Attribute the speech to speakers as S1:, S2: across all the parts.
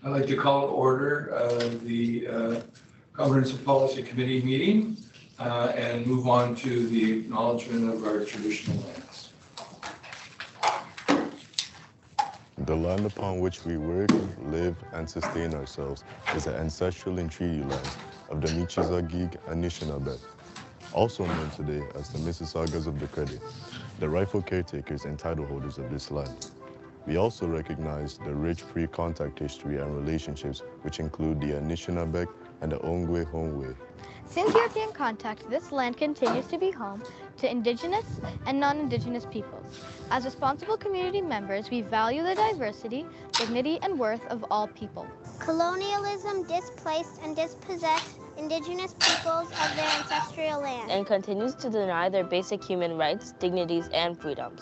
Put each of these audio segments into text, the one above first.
S1: I'd like to call to order the Governance and Policy Committee meeting and move on to the acknowledgement of our traditional lands.
S2: The land upon which we work, live, and sustain ourselves is the ancestral and treaty land of the Michizagig Anishinaabe, also known today as the Mississaugas of the Credit, the rightful caretakers and title holders of this land. We also recognize the rich pre-contact history and relationships which include the Anishinaabe and the Ongwe-Hongwe.
S3: Since European contact, this land continues to be home to Indigenous and non-Indigenous peoples. As responsible community members, we value the diversity, dignity, and worth of all people.
S4: Colonialism displaced and dispossessed Indigenous peoples of their ancestral land
S5: and continues to deny their basic human rights, dignities, and freedoms.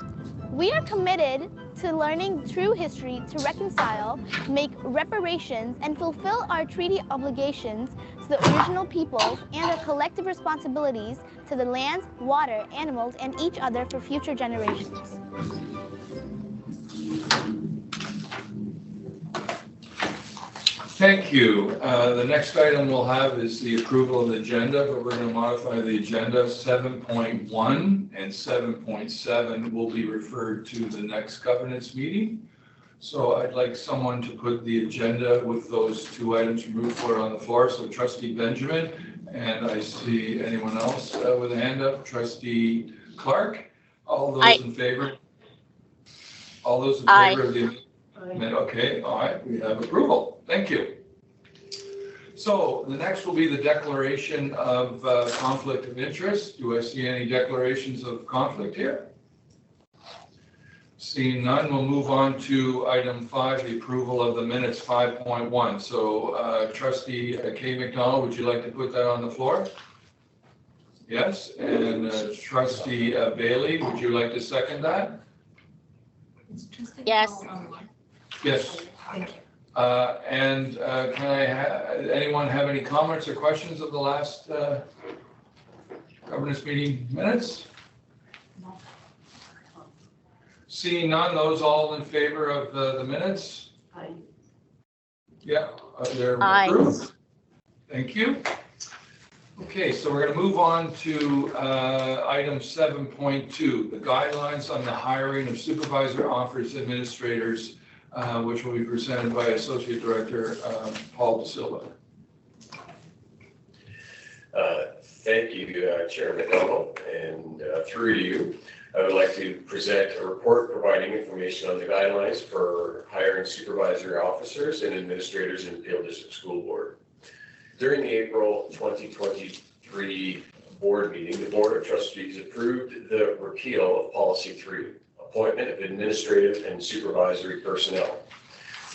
S6: We are committed to learning true history to reconcile, make reparations, and fulfill our treaty obligations to the original peoples and our collective responsibilities to the lands, water, animals, and each other for future generations.
S1: Thank you. The next item we'll have is the approval of the agenda, but we're going to modify the agenda. 7.1 and 7.7 will be referred to the next governance meeting. So I'd like someone to put the agenda with those two items removed for on the floor. So Trustee Benjamin, and I see anyone else with a hand up? Trustee Clark. All those in favor? All those in favor of the amendment? Okay, all right, we have approval. Thank you. So the next will be the declaration of conflict of interest. Do I see any declarations of conflict here? Seeing none, we'll move on to item 5, the approval of the minutes 5.1. So Trustee Kay McDonald, would you like to put that on the floor? Yes, and Trustee Bailey, would you like to second that?
S5: Yes.
S1: Yes.
S7: Thank you.
S1: And can anyone have any comments or questions of the last governance meeting minutes?
S7: No.
S1: Seeing none, those all in favor of the minutes?
S7: Aye.
S1: Yeah, they're approved. Thank you. Okay, so we're going to move on to item 7.2, the guidelines on the hiring of supervisor office administrators, which will be presented by Associate Director Paul De Silva.
S8: Thank you, Chair McDonald, and through you, I would like to present a report providing information on the guidelines for hiring supervisory officers and administrators in Peel District School Board. During the April 2023 board meeting, the Board of Trustees approved the repeal of Policy 3, appointment of administrative and supervisory personnel.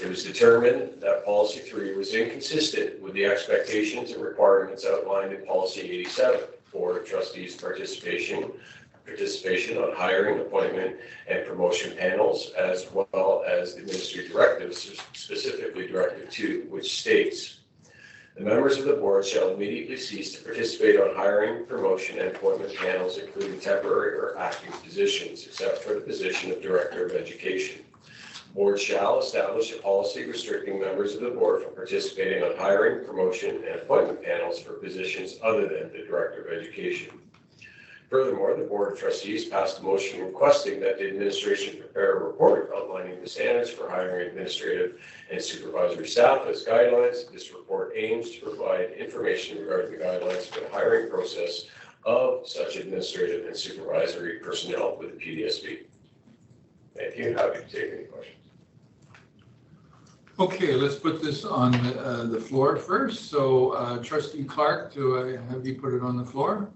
S8: It was determined that Policy 3 was inconsistent with the expectations and requirements outlined in Policy 87, Board of Trustees participation on hiring, appointment, and promotion panels, as well as the Ministry directives, specifically Directive 2, which states, the members of the board shall immediately cease to participate on hiring, promotion, and appointment panels, including temporary or acting positions, except for the position of Director of Education. Board shall establish a policy restricting members of the board from participating on hiring, promotion, and appointment panels for positions other than the Director of Education. Furthermore, the Board of Trustees passed a motion requesting that the administration prepare a report outlining the standards for hiring administrative and supervisory staff as guidelines. This report aims to provide information regarding the guidelines for the hiring process of such administrative and supervisory personnel with the PDSB. Thank you. Happy to take any questions.
S1: Okay, let's put this on the floor first. So Trustee Clark, do I have you put it on the floor?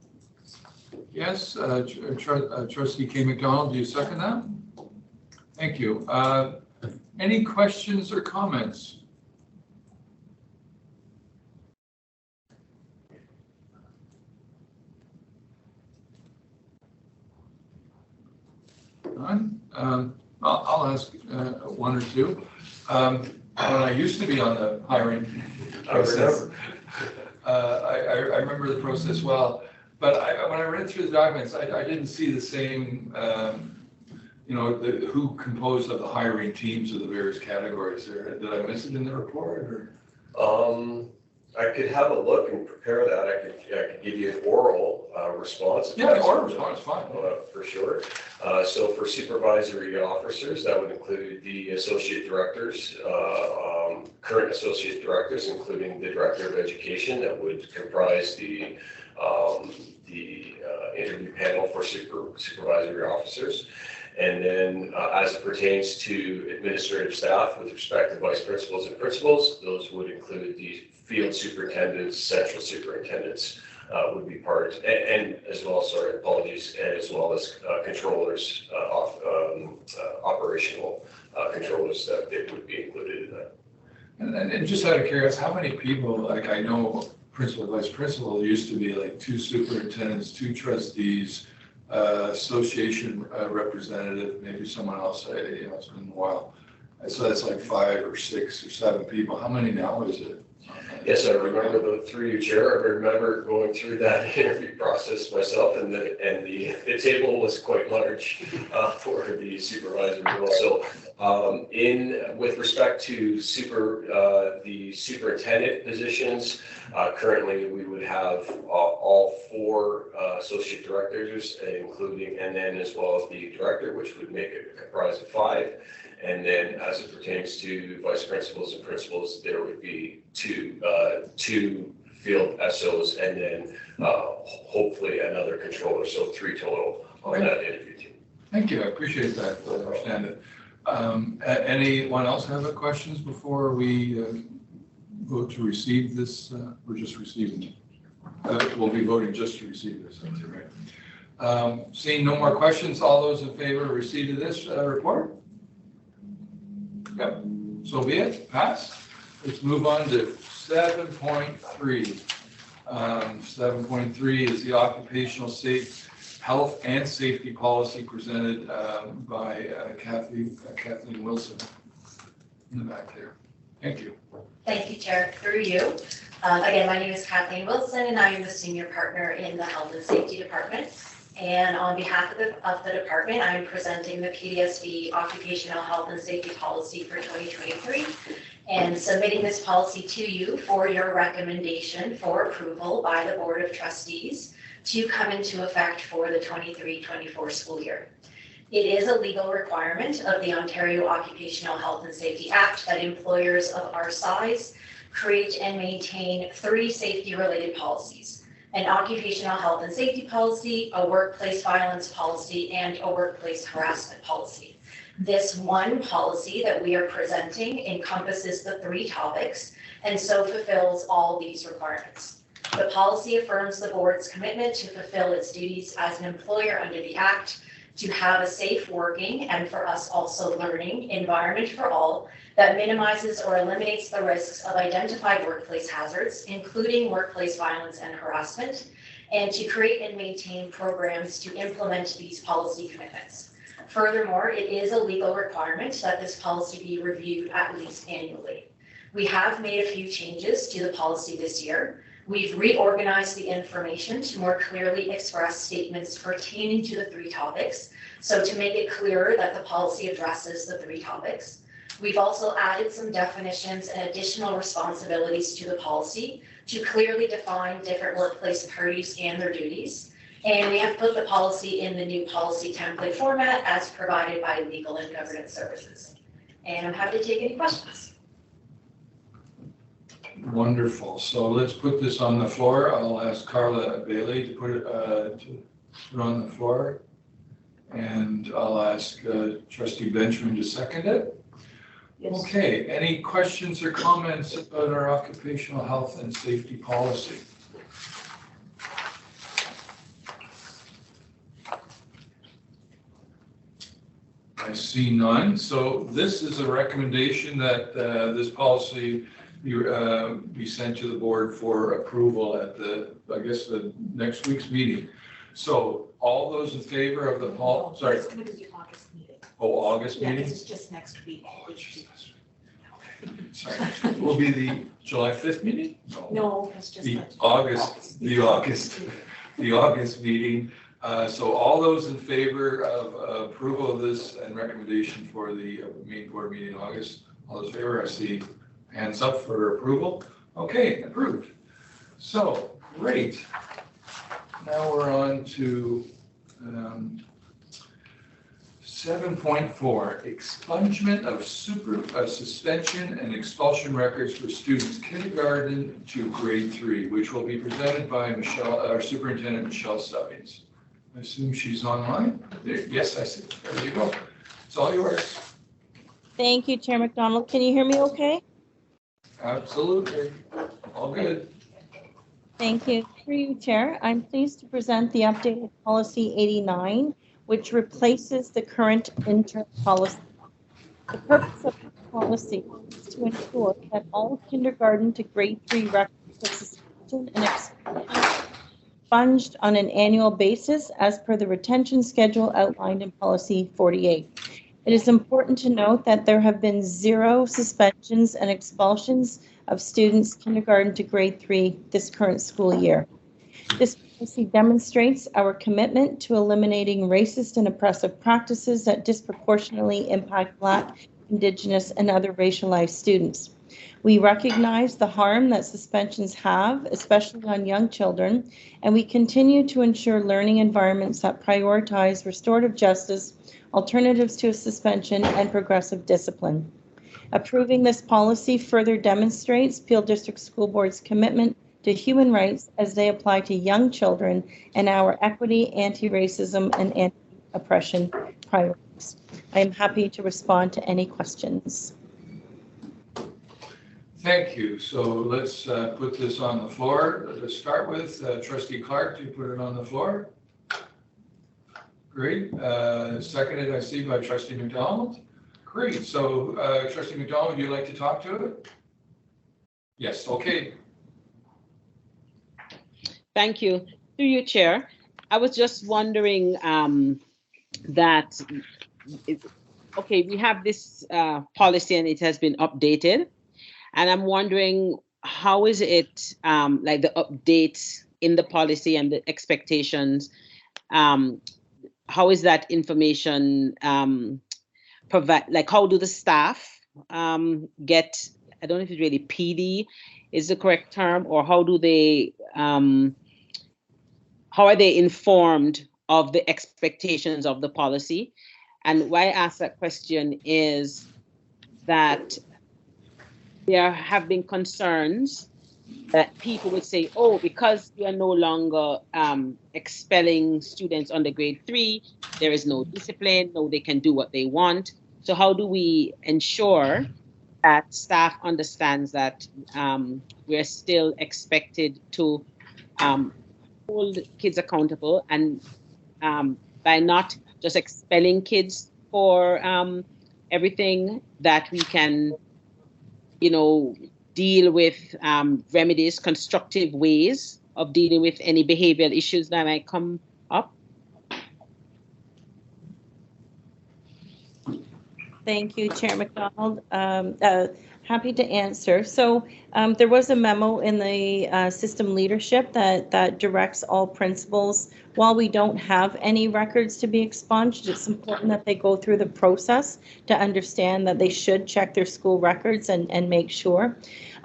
S1: Yes, Trustee Kay McDonald, do you second that? Thank you. Any questions or comments? None? I'll ask one or two. When I used to be on the hiring process, I remember the process well. But when I read through the documents, I didn't see the same you know, who composed of the hiring teams of the various categories there? Did I miss it in the report or?
S8: I could have a look and prepare that. I could give you an oral response.
S1: Yeah, the oral response, fine.
S8: For sure. So for supervisory officers, that would include the associate directors, current associate directors, including the director of education. That would comprise the interview panel for supervisory officers. And then as it pertains to administrative staff with respect to vice principals and principals, those would include the field superintendents, central superintendents would be part, and as well, sorry, apologies, and as well as controllers, operational controllers, that they would be included in that.
S1: And just out of curiosity, how many people, like I know principal, vice principal, used to be like 2 superintendents, 2 trustees, association representative, maybe someone else, you know, it's been a while. So that's like 5 or 6 or 7 people. How many now is it?
S8: Yes, I remember through you, Chair. I remember going through that interview process myself, and the table was quite large for the supervisor role. So, with respect to the superintendent positions, currently we would have all 4 associate directors, including, and then as well as the director, which would make it comprise of 5. And then as it pertains to vice principals and principals, there would be two field SOs and then hopefully another controller, so 3 total on that interview team.
S1: Thank you, I appreciate that, I understand it. Anyone else have any questions before we vote to receive this? We're just receiving it. We'll be voting just to receive this, that's right. Seeing no more questions, all those in favor of receipt of this report? Yep, so be it, pass. Let's move on to 7.3. 7.3 is the occupational health and safety policy presented by Kathleen Wilson in the back there. Thank you.
S7: Thank you, Chair. Through you. Again, my name is Kathleen Wilson, and I am the senior partner in the Health and Safety Department. And on behalf of the department, I am presenting the PDSD Occupational Health and Safety Policy for 2023 and submitting this policy to you for your recommendation for approval by the Board of Trustees to come into effect for the 23-24 school year. It is a legal requirement of the Ontario Occupational Health and Safety Act that employers of our size create and maintain 3 safety-related policies: an occupational health and safety policy, a workplace violence policy, and a workplace harassment policy. This one policy that we are presenting encompasses the 3 topics and so fulfills all these requirements. The policy affirms the board's commitment to fulfill its duties as an employer under the Act, to have a safe working and for us also learning environment for all that minimizes or eliminates the risks of identified workplace hazards, including workplace violence and harassment, and to create and maintain programs to implement these policy commitments. Furthermore, it is a legal requirement that this policy be reviewed at least annually. We have made a few changes to the policy this year. We've reorganized the information to more clearly express statements pertaining to the 3 topics, so to make it clearer that the policy addresses the 3 topics. We've also added some definitions and additional responsibilities to the policy to clearly define different workplace parties and their duties. And we have put the policy in the new policy template format as provided by Legal and Governance Services. And I'm happy to take any questions.
S1: Wonderful. So let's put this on the floor. I'll ask Carla Bailey to put it on the floor. And I'll ask Trustee Benjamin to second it. Yes. Okay, any questions or comments about our occupational health and safety policy? I see none. So this is a recommendation that this policy be sent to the board for approval at the next week's meeting. So all those in favor of the policy, sorry.
S9: It's going to be the August meeting.
S1: Oh, August meeting?
S9: Yeah, it's just next week.
S1: Oh, Jesus. Okay, sorry. Will be the July 5th meeting?
S9: No, it's just
S1: the August meeting. So all those in favor of approval of this and recommendation for the main board meeting in August, all those in favor, I see hands up for approval. Okay, approved. So, great. Now we're on to 7.4, expungement of suspension and expulsion records for students kindergarten to grade 3, which will be presented by our Superintendent Michelle Stubbings. I assume she's online? Yes, I see. There you go. It's all yours.
S10: Thank you, Chair McDonald. Can you hear me okay?
S1: Absolutely. All good.
S10: Thank you. Through you, Chair, I'm pleased to present the updated Policy 89, which replaces the current intern policy. The purpose of this policy is to ensure that all kindergarten to grade 3 records of suspension and expulsion expunged on an annual basis as per the retention schedule outlined in Policy 48. It is important to note that there have been 0 suspensions and expulsions of students kindergarten to grade 3 this current school year. This policy demonstrates our commitment to eliminating racist and oppressive practices that disproportionately impact Black, Indigenous, and other racialized students. We recognize the harm that suspensions have, especially on young children, and we continue to ensure learning environments that prioritize restorative justice, alternatives to suspension, and progressive discipline. Approving this policy further demonstrates Peel District School Board's commitment to human rights as they apply to young children and our equity, anti-racism, and anti-oppression priorities. I am happy to respond to any questions.
S1: Thank you. So let's put this on the floor. Let's start with Trustee Clark. Do you put it on the floor? Great. Seconded, I see, by Trustee McDonald. Great. So Trustee McDonald, would you like to talk to it? Yes. Okay.
S11: Thank you. Through you, Chair. I was just wondering that, okay, we have this policy and it has been updated. And I'm wondering, how is it, like the updates in the policy and the expectations, how is that information provide, like how do the staff get, I don't know if it's really PD is the correct term, or how do they, how are they informed of the expectations of the policy? And why I ask that question is that there have been concerns that people would say, oh, because we are no longer expelling students under grade 3, there is no discipline, no, they can do what they want. So how do we ensure that staff understands that we're still expected to hold kids accountable, and by not just expelling kids for everything, that we can, you know, deal with remedies, constructive ways of dealing with any behavioral issues that might come up?
S10: Thank you, Chair McDonald. Happy to answer. So there was a memo in the system leadership that directs all principals. While we don't have any records to be expunged, it's important that they go through the process to understand that they should check their school records and make sure.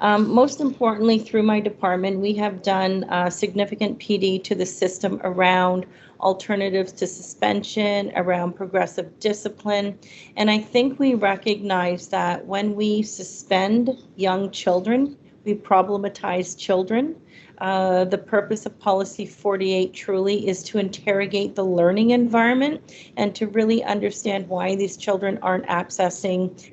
S10: Most importantly, through my department, we have done significant PD to the system around alternatives to suspension, around progressive discipline. And I think we recognize that when we suspend young children, we problematize children. The purpose of Policy 48 truly is to interrogate the learning environment and to really understand why these children aren't accessing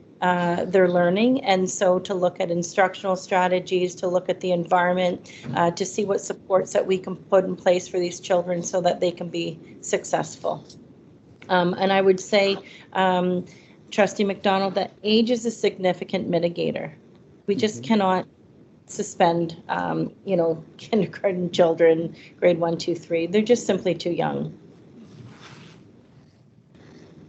S10: their learning, and so to look at instructional strategies, to look at the environment, to see what supports that we can put in place for these children so that they can be successful. And I would say, Trustee McDonald, that age is a significant mitigator. We just cannot suspend, you know, kindergarten children, grade 1, 2, 3. They're just simply too young.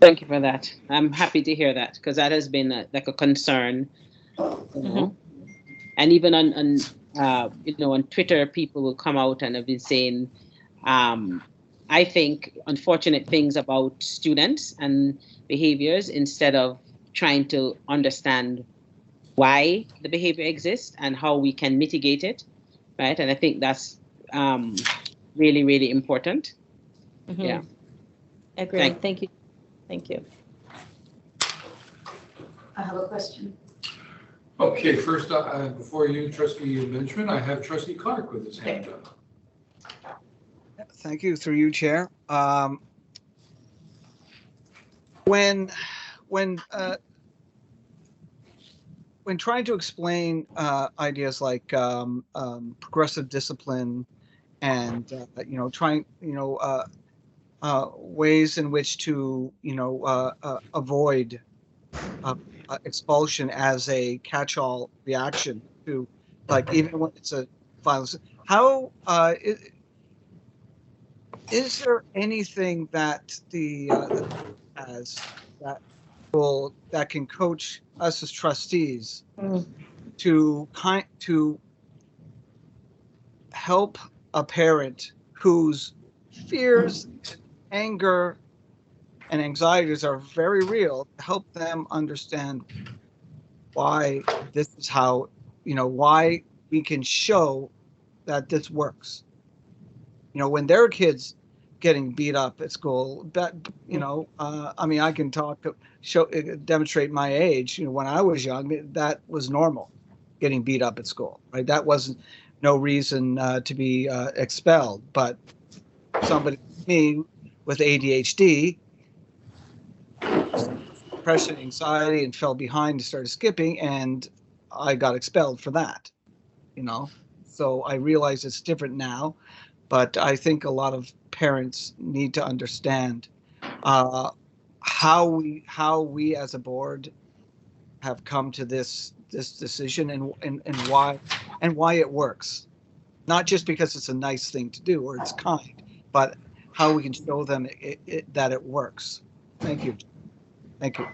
S11: Thank you for that. I'm happy to hear that, because that has been like a concern, you know? And even on you know, on Twitter, people will come out and have been saying, I think, unfortunate things about students and behaviors instead of trying to understand why the behavior exists and how we can mitigate it, right? And I think that's really, really important.
S10: Mm-hmm.
S11: Yeah.
S10: Agree. Thank you. Thank you.
S9: I have a question.
S1: Okay, first, before you, Trustee Benjamin, I have Trustee Clark with his hand up.
S12: Thank you, through you, Chair. When trying to explain ideas like progressive discipline and trying ways in which to avoid expulsion as a catch-all reaction to, like, even when it's a violence, how is there anything that the has that can coach us as trustees to help a parent whose fears, anger, and anxieties are very real, to help them understand why this is how, why we can show that this works. When there are kids getting beat up at school, that, I mean, I can demonstrate my age. When I was young, that was normal, getting beat up at school, right? That wasn't no reason to be expelled. But somebody like me with ADHD, depression, anxiety, and fell behind and started skipping, and I got expelled for that. So I realize it's different now, but I think a lot of parents need to understand how we as a board have come to this decision and why it works. Not just because it's a nice thing to do or it's kind, but how we can show them that it works. Thank you. Thank you.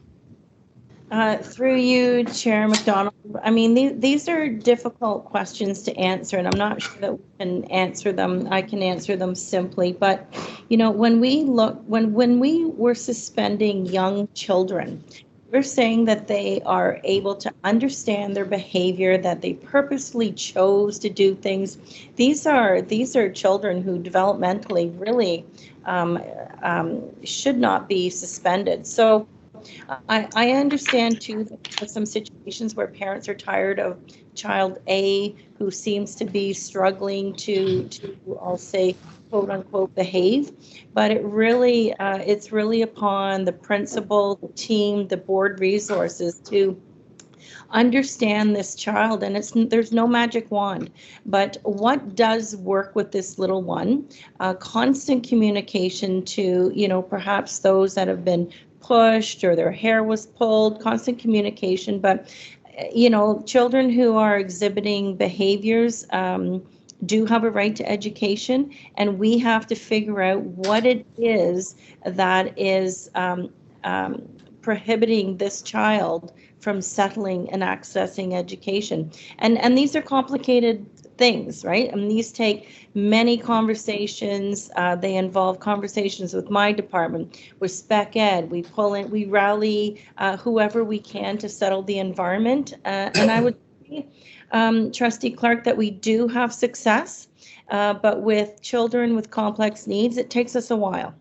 S10: Through you, Chair McDonald. I mean, these are difficult questions to answer, and I'm not sure that we can answer them. I can answer them simply, but when we were suspending young children, we're saying that they are able to understand their behavior, that they purposely chose to do things. These are children who developmentally really should not be suspended. So I understand too that there's some situations where parents are tired of child A who seems to be struggling to I'll say, quote unquote, behave, but it's really upon the principal, the team, the board resources to understand this child. And there's no magic wand, but what does work with this little one? Constant communication to perhaps those that have been pushed or their hair was pulled, constant communication. But children who are exhibiting behaviors do have a right to education, and we have to figure out what it is that is prohibiting this child from settling and accessing education. And these are complicated things, right? And these take many conversations. They involve conversations with my department, with Spec Ed. We pull in, we rally whoever we can to settle the environment. And I would say, Trustee Clark, that we do have success, but with children with complex needs, it takes us a while.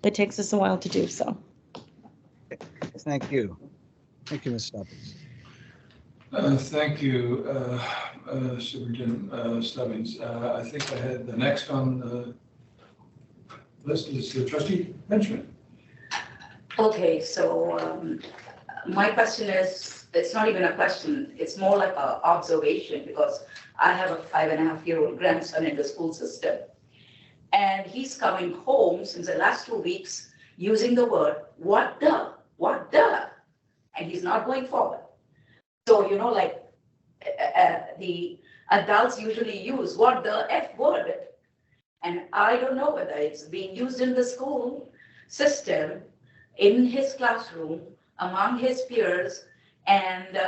S10: It takes us a while to do so.
S12: Thank you. Thank you, Ms. Stubbins.
S1: Thank you, Superintendent Stubbins. I think I had the next on the list is Trustee Benjamin.
S13: Okay, so my question is, it's not even a question, it's more like an observation, because I have a 5.5-year-old grandson in the school system. And he's coming home since the last 2 weeks using the word, what the? And he's not going forward. So, the adults usually use what the F word. And I don't know whether it's being used in the school system, in his classroom, among his peers. And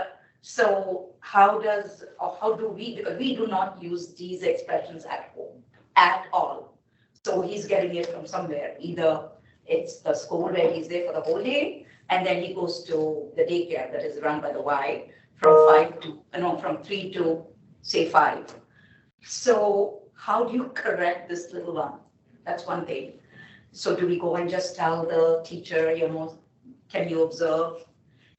S13: so how do we do not use these expressions at home at all. So he's getting it from somewhere. Either it's the school where he's there for the whole day, and then he goes to the daycare that is run by the Y from 3 to say 5. So how do you correct this little one? That's one thing. So do we go and just tell the teacher, can you observe?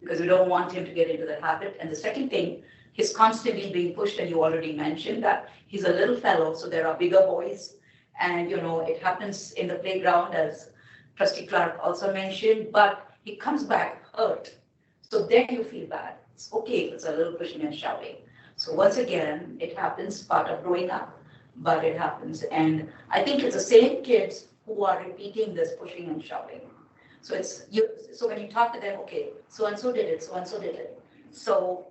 S13: Because we don't want him to get into the habit. And the second thing, he's constantly being pushed, and you already mentioned that he's a little fellow, so there are bigger boys. And, it happens in the playground, as Trustee Clark also mentioned, but he comes back hurt. So then you feel bad. It's okay if it's a little pushing and shoving. So once again, it happens, part of growing up, but it happens. And I think it's the same kids who are repeating this pushing and shoving. So so when you talk to them, okay, so-and-so did it, so-and-so did it. So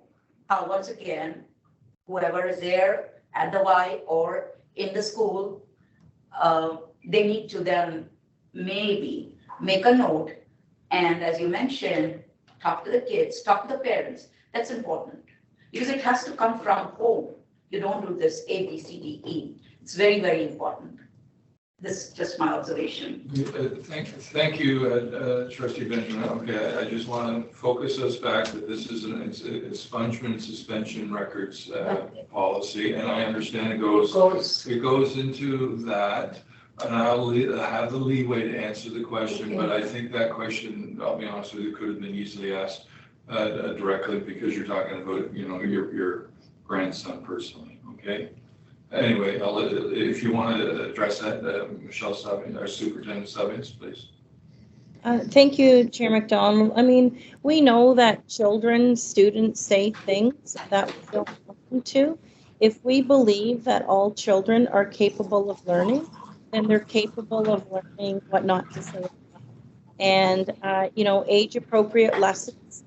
S13: once again, whoever is there at the Y or in the school, they need to then maybe make a note. And as you mentioned, talk to the kids, talk to the parents. That's important because it has to come from home. You don't do this A, B, C, D, E. It's very, very important. This is just my observation.
S1: Thank you, Trustee Benjamin. Okay, I just want to focus us back that this is an expungement and suspension records policy, and I understand it goes into that, and I'll have the leeway to answer the question, but I think that question, I'll be honest with you, could have been easily asked directly because you're talking about, your grandson personally, okay? Anyway, if you want to address that, Michelle Stubbins, our Superintendent Stubbins, please.
S10: Thank you, Chair McDonald. I mean, we know that students say things that we don't want them to. If we believe that all children are capable of learning, then they're capable of learning what not to say. And, age-appropriate lessons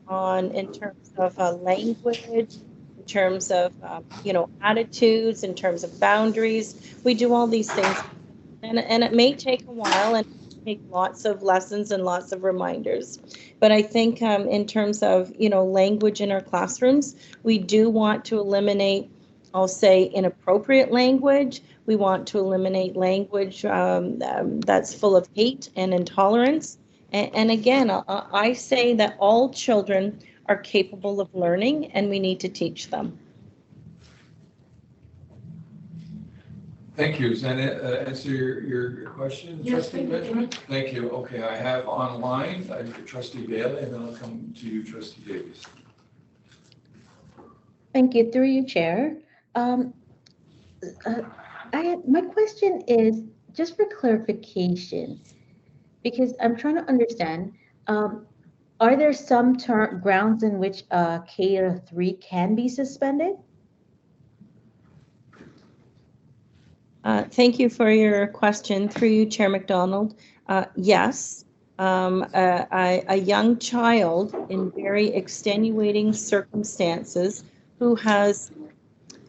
S10: in terms of language, in terms of, attitudes, in terms of boundaries. We do all these things. And it may take a while and take lots of lessons and lots of reminders. But I think in terms of, language in our classrooms, we do want to eliminate, I'll say, inappropriate language. We want to eliminate language that's full of hate and intolerance. And again, I say that all children are capable of learning, and we need to teach them.
S1: Thank you. Does that answer your question,
S9: Yes,
S1: Trustee Benjamin? Thank you. Okay, I have online Trustee Bailey, and then I'll come to you, Trustee Davies.
S14: Thank you. Through you, Chair. My question is just for clarification, because I'm trying to understand. Are there some grounds in which K-3 can be suspended?
S10: Thank you for your question. Through you, Chair McDonald. Yes, a young child in very extenuating circumstances who has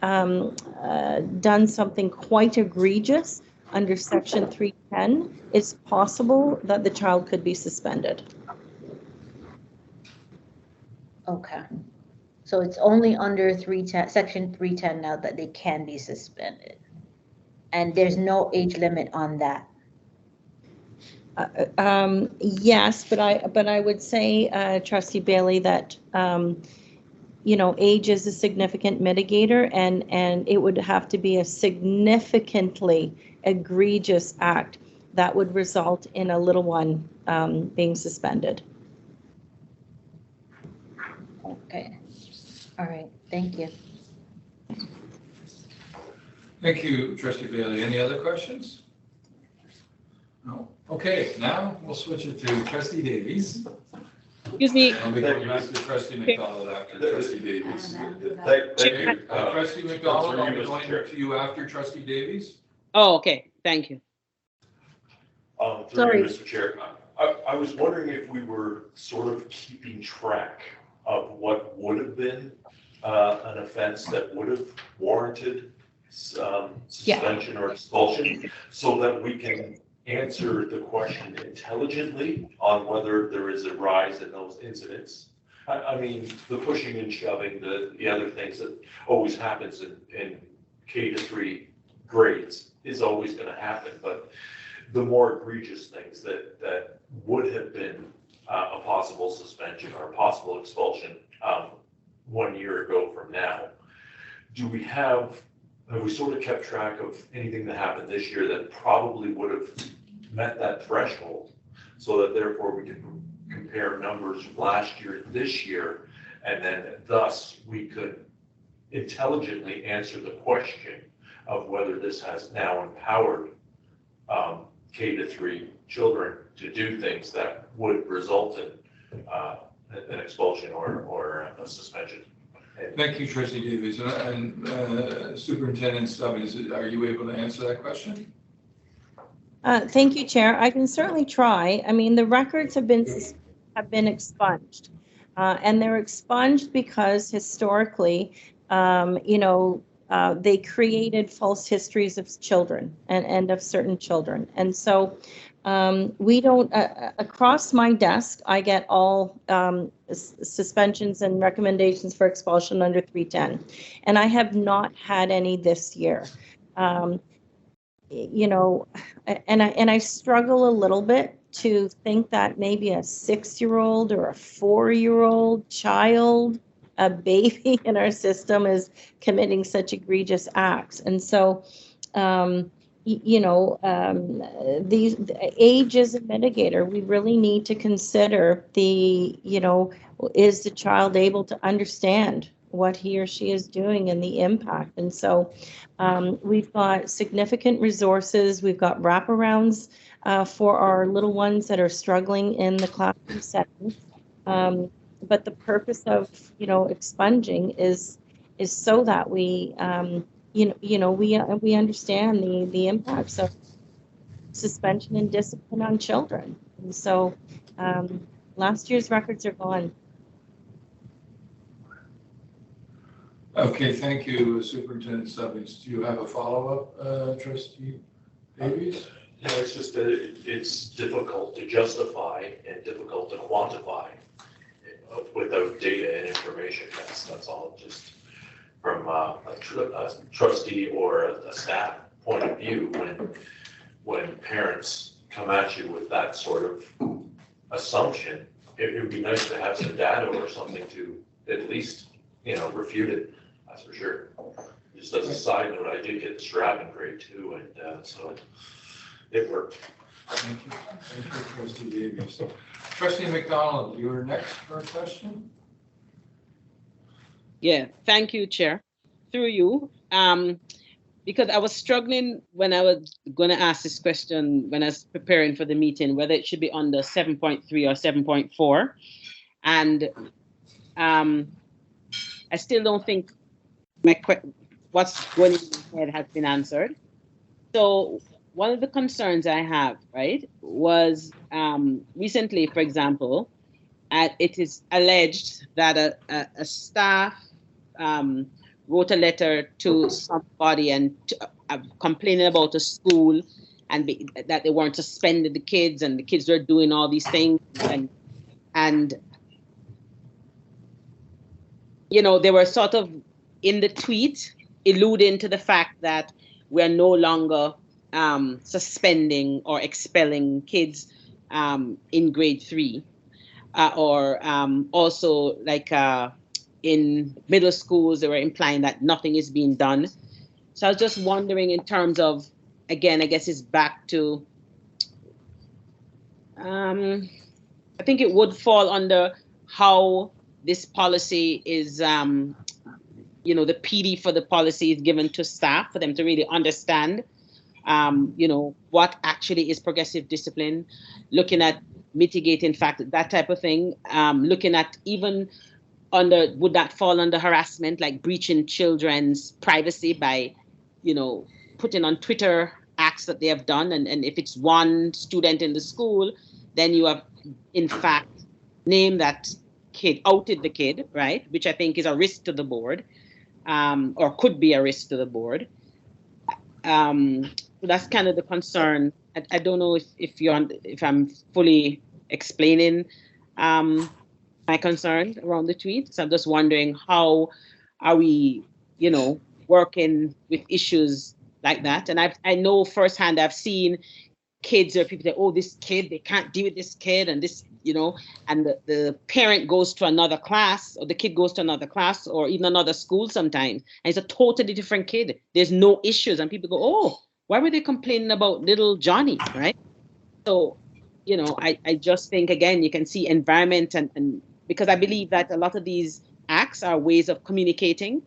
S10: done something quite egregious under Section 310, it's possible that the child could be suspended.
S14: Okay. So it's only under Section 310 now that they can be suspended. And there's no age limit on that.
S10: Yes, but I would say, Trustee Bailey, that age is a significant mitigator, and it would have to be a significantly egregious act that would result in a little one being suspended.
S14: Okay. All right. Thank you.
S1: Thank you, Trustee Bailey. Any other questions? No. Okay, now we'll switch it to Trustee Davies.
S11: Excuse me.
S1: I'll be going back to Trustee McDonald after Trustee Davies. Thank you. Trustee McDonald, I'll be going to you after Trustee Davies.
S11: Oh, okay. Thank you.
S14: Sorry,
S15: Mr. Chair. I was wondering if we were sort of keeping track of what would have been an offense that would have warranted suspension or expulsion, so that we can answer the question intelligently on whether there is a rise in those incidents. I mean, the pushing and shoving, the other things that always happens in K-3 grades is always going to happen, but the more egregious things that would have been a possible suspension or a possible expulsion 1 year ago from now. Do we have we sort of kept track of anything that happened this year that probably would have met that threshold, so that therefore we can compare numbers from last year to this year, and then thus we could intelligently answer the question of whether this has now empowered K-3 children to do things that would result in an expulsion or a suspension.
S1: Thank you, Trustee Davies. And Superintendent Stubbs, are you able to answer that question?
S10: Thank you, Chair. I can certainly try. I mean, the records have been expunged, and they're expunged because historically, they created false histories of children and of certain children, and so we don't. Across my desk, I get all suspensions and recommendations for expulsion under 310, and I have not had any this year. And I struggle a little bit to think that maybe a 6-year-old or a 4-year-old child, a baby in our system, is committing such egregious acts. And so, the age is a mitigator. We really need to consider is the child able to understand what he or she is doing and the impact. And so we've got significant resources. We've got wraparounds for our little ones that are struggling in the classroom setting. But the purpose of, expunging is so that we, we understand the impacts of suspension and discipline on children. And so last year's records are gone.
S1: Okay, thank you, Superintendent Stubbs. Do you have a follow-up, Trustee Davies?
S15: No, it's just that it's difficult to justify and difficult to quantify without data and information. That's all. Just from a trustee or a staff point of view, when parents come at you with that sort of assumption, it would be nice to have some data or something to at least refute it. That's for sure. Just as a side note, I did get the strap in grade 2, and so it worked.
S1: Thank you. Thank you, Trustee Davies. Trustee McDonald, you're next for a question.
S11: Yeah, thank you, Chair. Through you, because I was struggling when I was going to ask this question when I was preparing for the meeting, whether it should be under 7.3 or 7.4. And I still don't think what's going in my head has been answered. So one of the concerns I have, right, was recently, for example, it is alleged that a staff wrote a letter to somebody and complaining about a school and that they weren't suspending the kids and the kids were doing all these things and they were sort of in the tweet alluding to the fact that we're no longer suspending or expelling kids in grade 3 or also like in middle schools, they were implying that nothing is being done. So I was just wondering in terms of, again, I guess it's back to, I think it would fall under how this policy is, the PD for the policy is given to staff for them to really understand, what actually is progressive discipline, looking at mitigating factors, that type of thing, looking at even would that fall under harassment, like breaching children's privacy by, putting on Twitter acts that they have done. And if it's one student in the school, then you have, in fact, named that kid, outed the kid, right? Which I think is a risk to the board, or could be a risk to the board. So that's kind of the concern. I don't know if I'm fully explaining my concerns around the tweet. So I'm just wondering, how are we, working with issues like that? And I know firsthand, I've seen kids, or people say, oh, this kid, they can't deal with this kid, and this, you know, and the parent goes to another class, or the kid goes to another class, or even another school sometimes, and it's a totally different kid. There's no issues, and people go, oh, why were they complaining about little Johnny, right? So, you know, I just think, again, you can see environment, and because I believe that a lot of these acts are ways of communicating,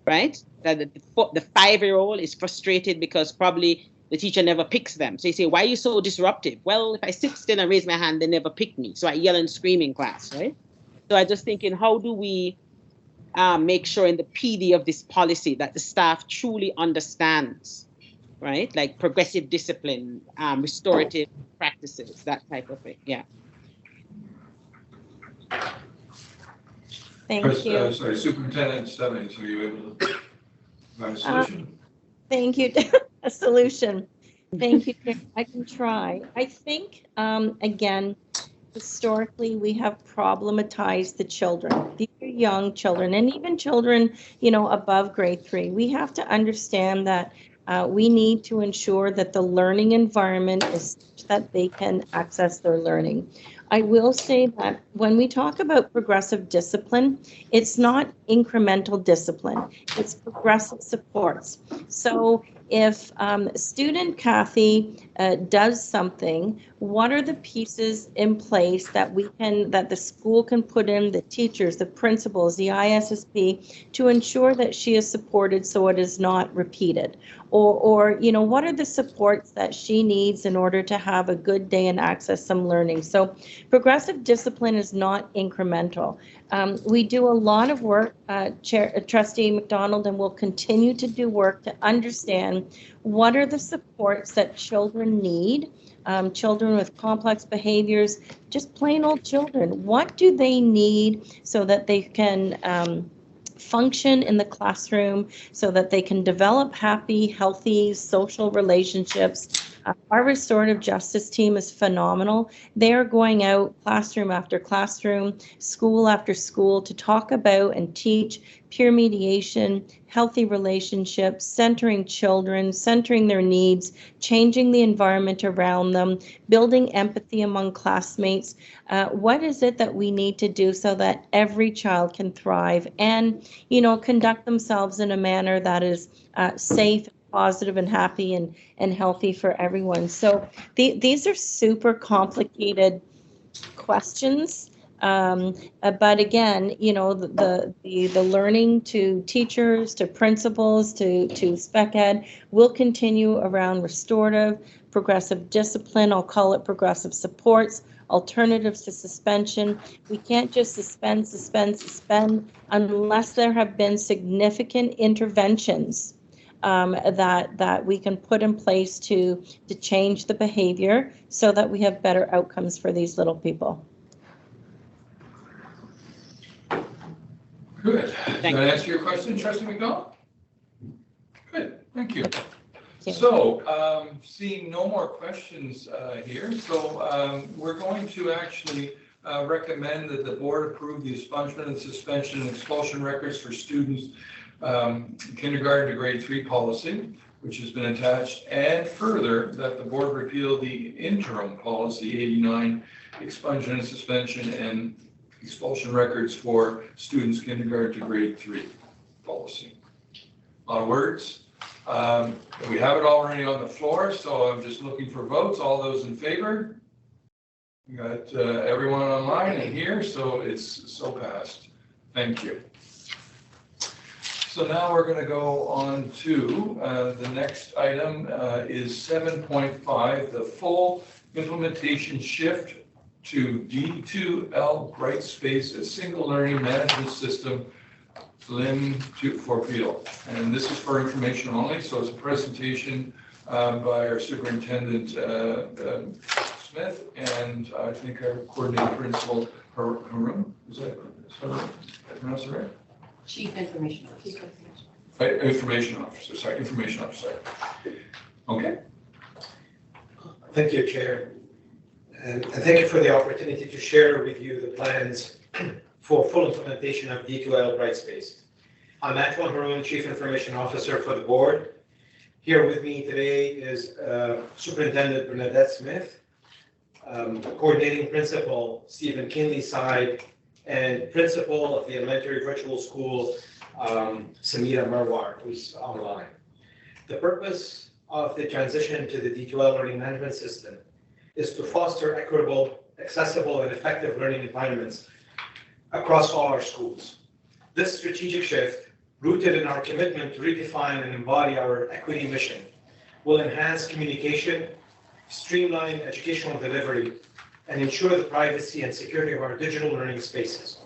S11: right? That the 5-year-old is frustrated because probably the teacher never picks them. So you say, why are you so disruptive? Well, if I sit still and raise my hand, they never pick me. So I yell and scream in class, right? So I just thinking, how do we make sure in the PD of this policy that the staff truly understands, right? Like progressive discipline, restorative practices, that type of thing. Yeah.
S10: Thank you.
S1: Sorry, Superintendent Stebbings, are you able to provide a solution?
S10: Thank you. A solution. Thank you. I can try. I think, again, historically, we have problematized the children. These are young children, and even children, you know, above grade 3. We have to understand that we need to ensure that the learning environment is such that they can access their learning. I will say that when we talk about progressive discipline, it's not incremental discipline, it's progressive supports. So if student Kathy does something, what are the pieces in place that that the school can put in, the teachers, the principals, the ISSP, to ensure that she is supported so it is not repeated? Or you know, what are the supports that she needs in order to have a good day and access some learning? So progressive discipline is not incremental. We do a lot of work, Trustee McDonald, and we'll continue to do work to understand what are the supports that children need, children with complex behaviors, just plain old children. What do they need so that they can function in the classroom, so that they can develop happy, healthy social relationships? Our restorative justice team is phenomenal. They are going out classroom after classroom, school after school to talk about and teach peer mediation, healthy relationships, centering children, centering their needs, changing the environment around them, building empathy among classmates. What is it that we need to do so that every child can thrive and, you know, conduct themselves in a manner that is safe, positive and happy and healthy for everyone? So these are super complicated questions. But again, you know, the learning to teachers, to principals, to spec ed will continue around restorative, progressive discipline. I'll call it progressive supports, alternatives to suspension. We can't just suspend unless there have been significant interventions that we can put in place to change the behavior so that we have better outcomes for these little people.
S1: Good. Does that answer your question, Trustee McDonald? Good, thank you. So, seeing no more questions here, so we're going to actually recommend that the board approve the expungement and suspension and expulsion records for students kindergarten to grade 3 policy, which has been attached, and further that the board repeal the interim policy 89 expungement and suspension and expulsion records for students kindergarten to grade 3 policy. A lot of words. We have it already on the floor, so I'm just looking for votes. All those in favor? We got everyone online and here, so it's so passed. Thank you. So now we're going to go on to the next item is 7.5, the full implementation shift to D2L Brightspace, a single learning management system, LIM for Peel. And this is for information only, so it's a presentation by our superintendent Smith, and I think our coordinating principal Harun. Is that pronounced it right?
S9: Chief Information Officer.
S1: Information Officer, sorry, Information Officer. Okay.
S16: Thank you, Chair. And thank you for the opportunity to share with you the plans for full implementation of D2L Brightspace. I'm Antoine Haroun, Chief Information Officer for the board. Here with me today is Superintendent Bernadette Smith, Coordinating Principal Stephen Kinley-Side, and Principal of the Elementary Virtual School, Samira Marwar, who's online. The purpose of the transition to the D2L Learning Management System is to foster equitable, accessible, and effective learning environments across all our schools. This strategic shift, rooted in our commitment to redefine and embody our equity mission, will enhance communication, streamline educational delivery, and ensure the privacy and security of our digital learning spaces.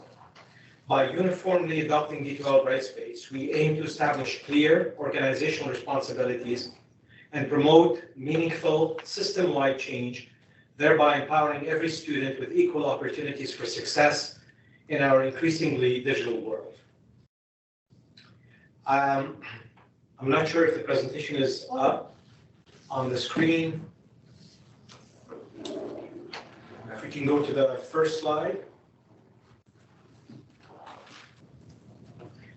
S16: By uniformly adopting D2L Brightspace, we aim to establish clear organizational responsibilities and promote meaningful system-wide change, thereby empowering every student with equal opportunities for success in our increasingly digital world. I'm not sure if the presentation is up on the screen. If we can go to the first slide.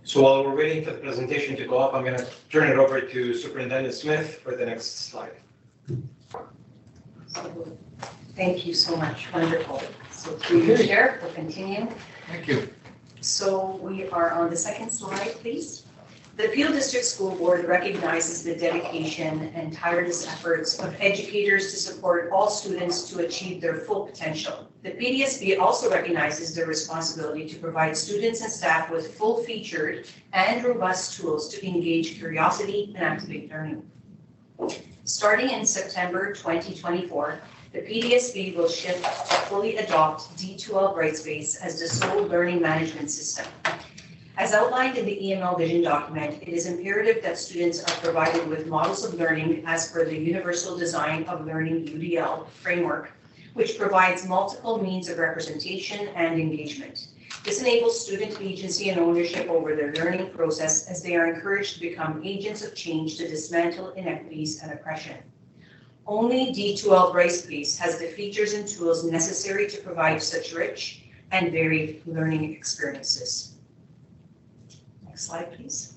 S16: So while we're waiting for the presentation to go up, I'm going to turn it over to Superintendent Smith for the next slide.
S9: Thank you so much. Wonderful. So through you, Chair, we'll continue.
S1: Thank you.
S9: So we are on the second slide, please. The Peel District School Board recognizes the dedication and tireless efforts of educators to support all students to achieve their full potential. The PDSB also recognizes their responsibility to provide students and staff with full-featured and robust tools to engage curiosity and activate learning. Starting in September 2024, the PDSB will shift to fully adopt D2L Brightspace as the sole learning management system. As outlined in the EML vision document, it is imperative that students are provided with models of learning as per the Universal Design of Learning UDL framework, which provides multiple means of representation and engagement. This enables student agency and ownership over their learning process as they are encouraged to become agents of change to dismantle inequities and oppression. Only D2L Brightspace has the features and tools necessary to provide such rich and varied learning experiences. Next slide, please.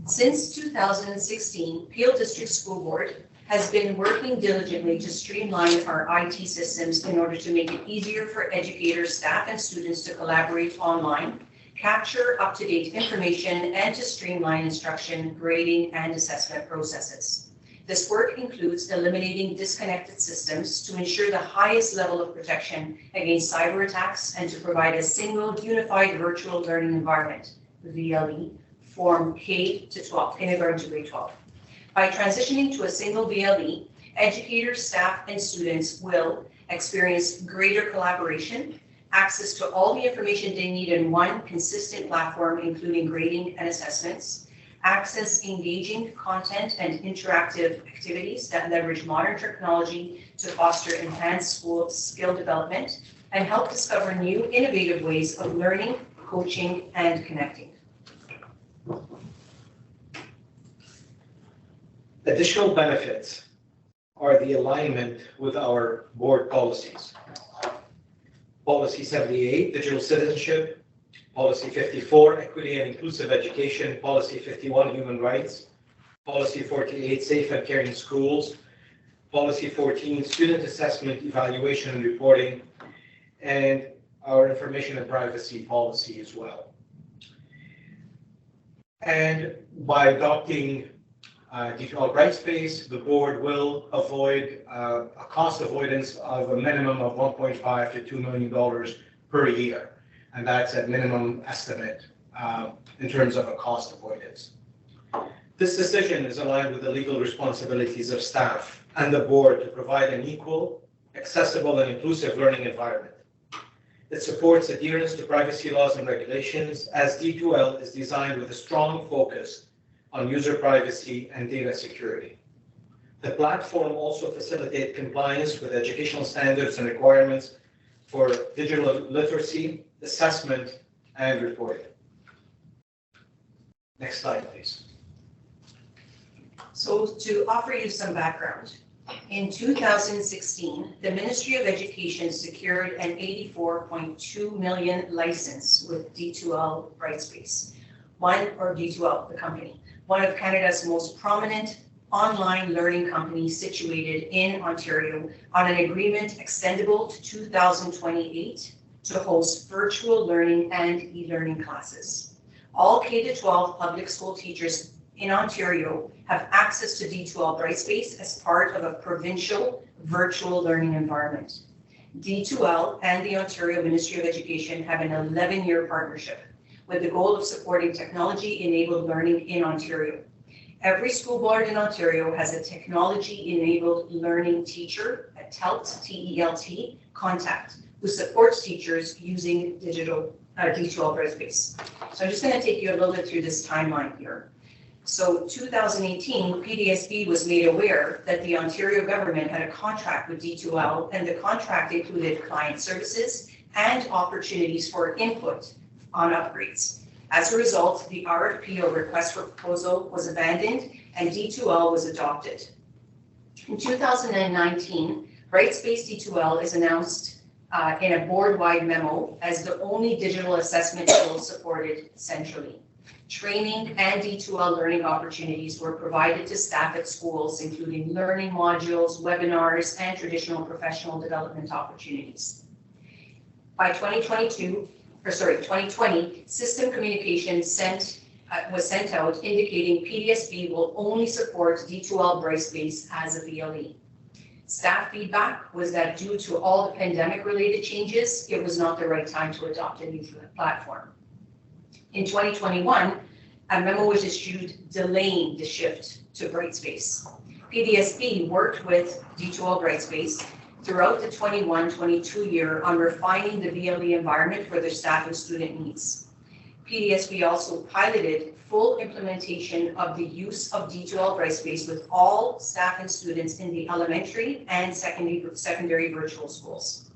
S9: Since 2016, Peel District School Board has been working diligently to streamline our IT systems in order to make it easier for educators, staff, and students to collaborate online, capture up-to-date information, and to streamline instruction, grading, and assessment processes. This work includes eliminating disconnected systems to ensure the highest level of protection against cyber attacks and to provide a single unified virtual learning environment, VLE, for K-12, kindergarten to grade 12. By transitioning to a single VLE, educators, staff, and students will experience greater collaboration, access to all the information they need in one consistent platform, including grading and assessments, access engaging content and interactive activities that leverage modern technology to foster enhanced school skill development, and help discover new innovative ways of learning, coaching, and connecting.
S16: Additional benefits are the alignment with our board policies. Policy 78, digital citizenship. Policy 54, equity and inclusive education. Policy 51, human rights. Policy 48, safe and caring schools. Policy 14, student assessment, evaluation, and reporting. And our information and privacy policy as well. And by adopting D2L Brightspace, the board will avoid a cost avoidance of a minimum of $1.5 to $2 million per year. And that's at minimum estimate in terms of a cost avoidance. This decision is aligned with the legal responsibilities of staff and the board to provide an equal, accessible, and inclusive learning environment. It supports adherence to privacy laws and regulations, as D2L is designed with a strong focus on user privacy and data security. The platform also facilitates compliance with educational standards and requirements for digital literacy, assessment, and reporting. Next slide, please.
S9: So to offer you some background, in 2016, the Ministry of Education secured an $84.2 million license with D2L Brightspace. D2L, the company, one of Canada's most prominent online learning companies situated in Ontario, on an agreement extendable to 2028 to host virtual learning and e-learning classes. All K-12 public school teachers in Ontario have access to D2L Brightspace as part of a provincial virtual learning environment. D2L and the Ontario Ministry of Education have an 11-year partnership with the goal of supporting technology-enabled learning in Ontario. Every school board in Ontario has a technology-enabled learning teacher, a TELT, T-E-L-T, contact, who supports teachers using digital D2L Brightspace. So I'm just going to take you a little bit through this timeline here. So 2018, PDSB was made aware that the Ontario government had a contract with D2L, and the contract included client services and opportunities for input on upgrades. As a result, the RFP, or request for proposal, was abandoned and D2L was adopted. In 2019, Brightspace D2L is announced in a board-wide memo as the only digital assessment tool supported centrally. Training and D2L learning opportunities were provided to staff at schools, including learning modules, webinars, and traditional professional development opportunities. By 2020, system communication was sent out indicating PDSB will only support D2L Brightspace as a VLE. Staff feedback was that due to all the pandemic-related changes, it was not the right time to adopt a new platform. In 2021, a memo was issued delaying the shift to Brightspace. PDSB worked with D2L Brightspace throughout the 21-22 year on refining the VLE environment for their staff and student needs. PDSB also piloted full implementation of the use of D2L Brightspace with all staff and students in the elementary and secondary virtual schools.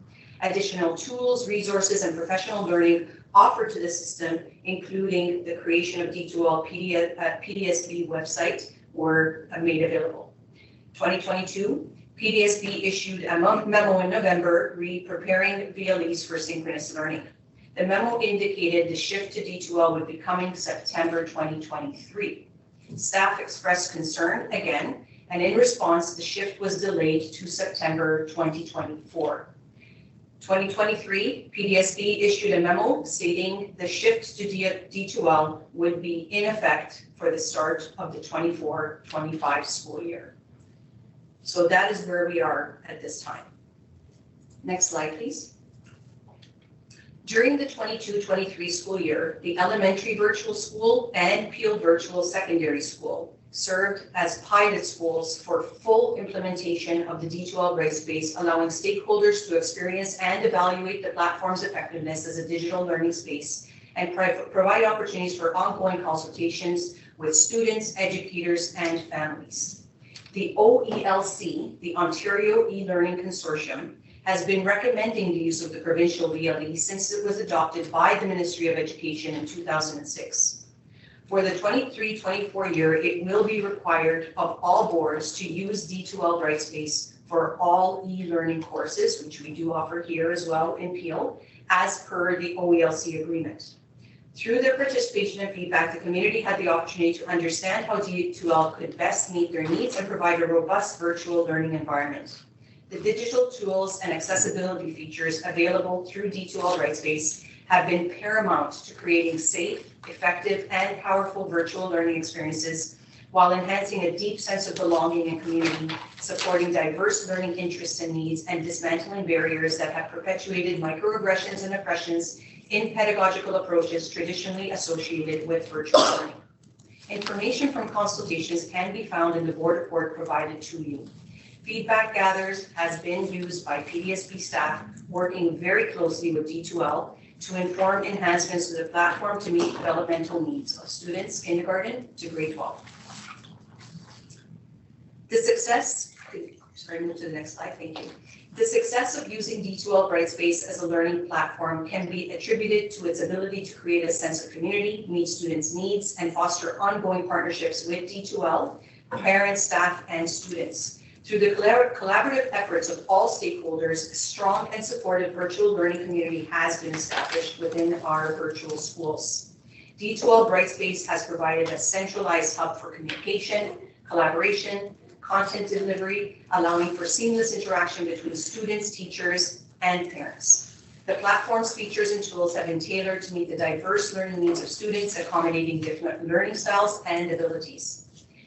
S9: Additional tools, resources, and professional learning offered to the system, including the creation of D2L PDSB website, were made available. 2022, PDSB issued a memo in November preparing VLEs for synchronous learning. The memo indicated the shift to D2L would be coming September 2023. Staff expressed concern again, and in response, the shift was delayed to September 2024. 2023, PDSB issued a memo stating the shift to D2L would be in effect for the start of the 24-25 school year. So that is where we are at this time. Next slide, please. During the 22-23 school year, the elementary virtual school and Peel Virtual Secondary School served as pilot schools for full implementation of the D2L Brightspace, allowing stakeholders to experience and evaluate the platform's effectiveness as a digital learning space and provide opportunities for ongoing consultations with students, educators, and families. The OELC, the Ontario E-Learning Consortium, has been recommending the use of the provincial VLE since it was adopted by the Ministry of Education in 2006. For the 23-24 year, it will be required of all boards to use D2L Brightspace for all e-learning courses, which we do offer here as well in Peel, as per the OELC agreement. Through their participation and feedback, the community had the opportunity to understand how D2L could best meet their needs and provide a robust virtual learning environment. The digital tools and accessibility features available through D2L Brightspace have been paramount to creating safe, effective, and powerful virtual learning experiences while enhancing a deep sense of belonging and community, supporting diverse learning interests and needs, and dismantling barriers that have perpetuated microaggressions and oppressions in pedagogical approaches traditionally associated with virtual learning. Information from consultations can be found in the board report provided to you. Feedback gathered has been used by PDSB staff working very closely with D2L to inform enhancements to the platform to meet developmental needs of students kindergarten to grade 12. The success, move to the next slide, thank you. The success of using D2L Brightspace as a learning platform can be attributed to its ability to create a sense of community, meet students' needs, and foster ongoing partnerships with D2L, parents, staff, and students. Through the collaborative efforts of all stakeholders, a strong and supportive virtual learning community has been established within our virtual schools. D2L Brightspace has provided a centralized hub for communication, collaboration, content delivery, allowing for seamless interaction between students, teachers, and parents. The platform's features and tools have been tailored to meet the diverse learning needs of students, accommodating different learning styles and abilities.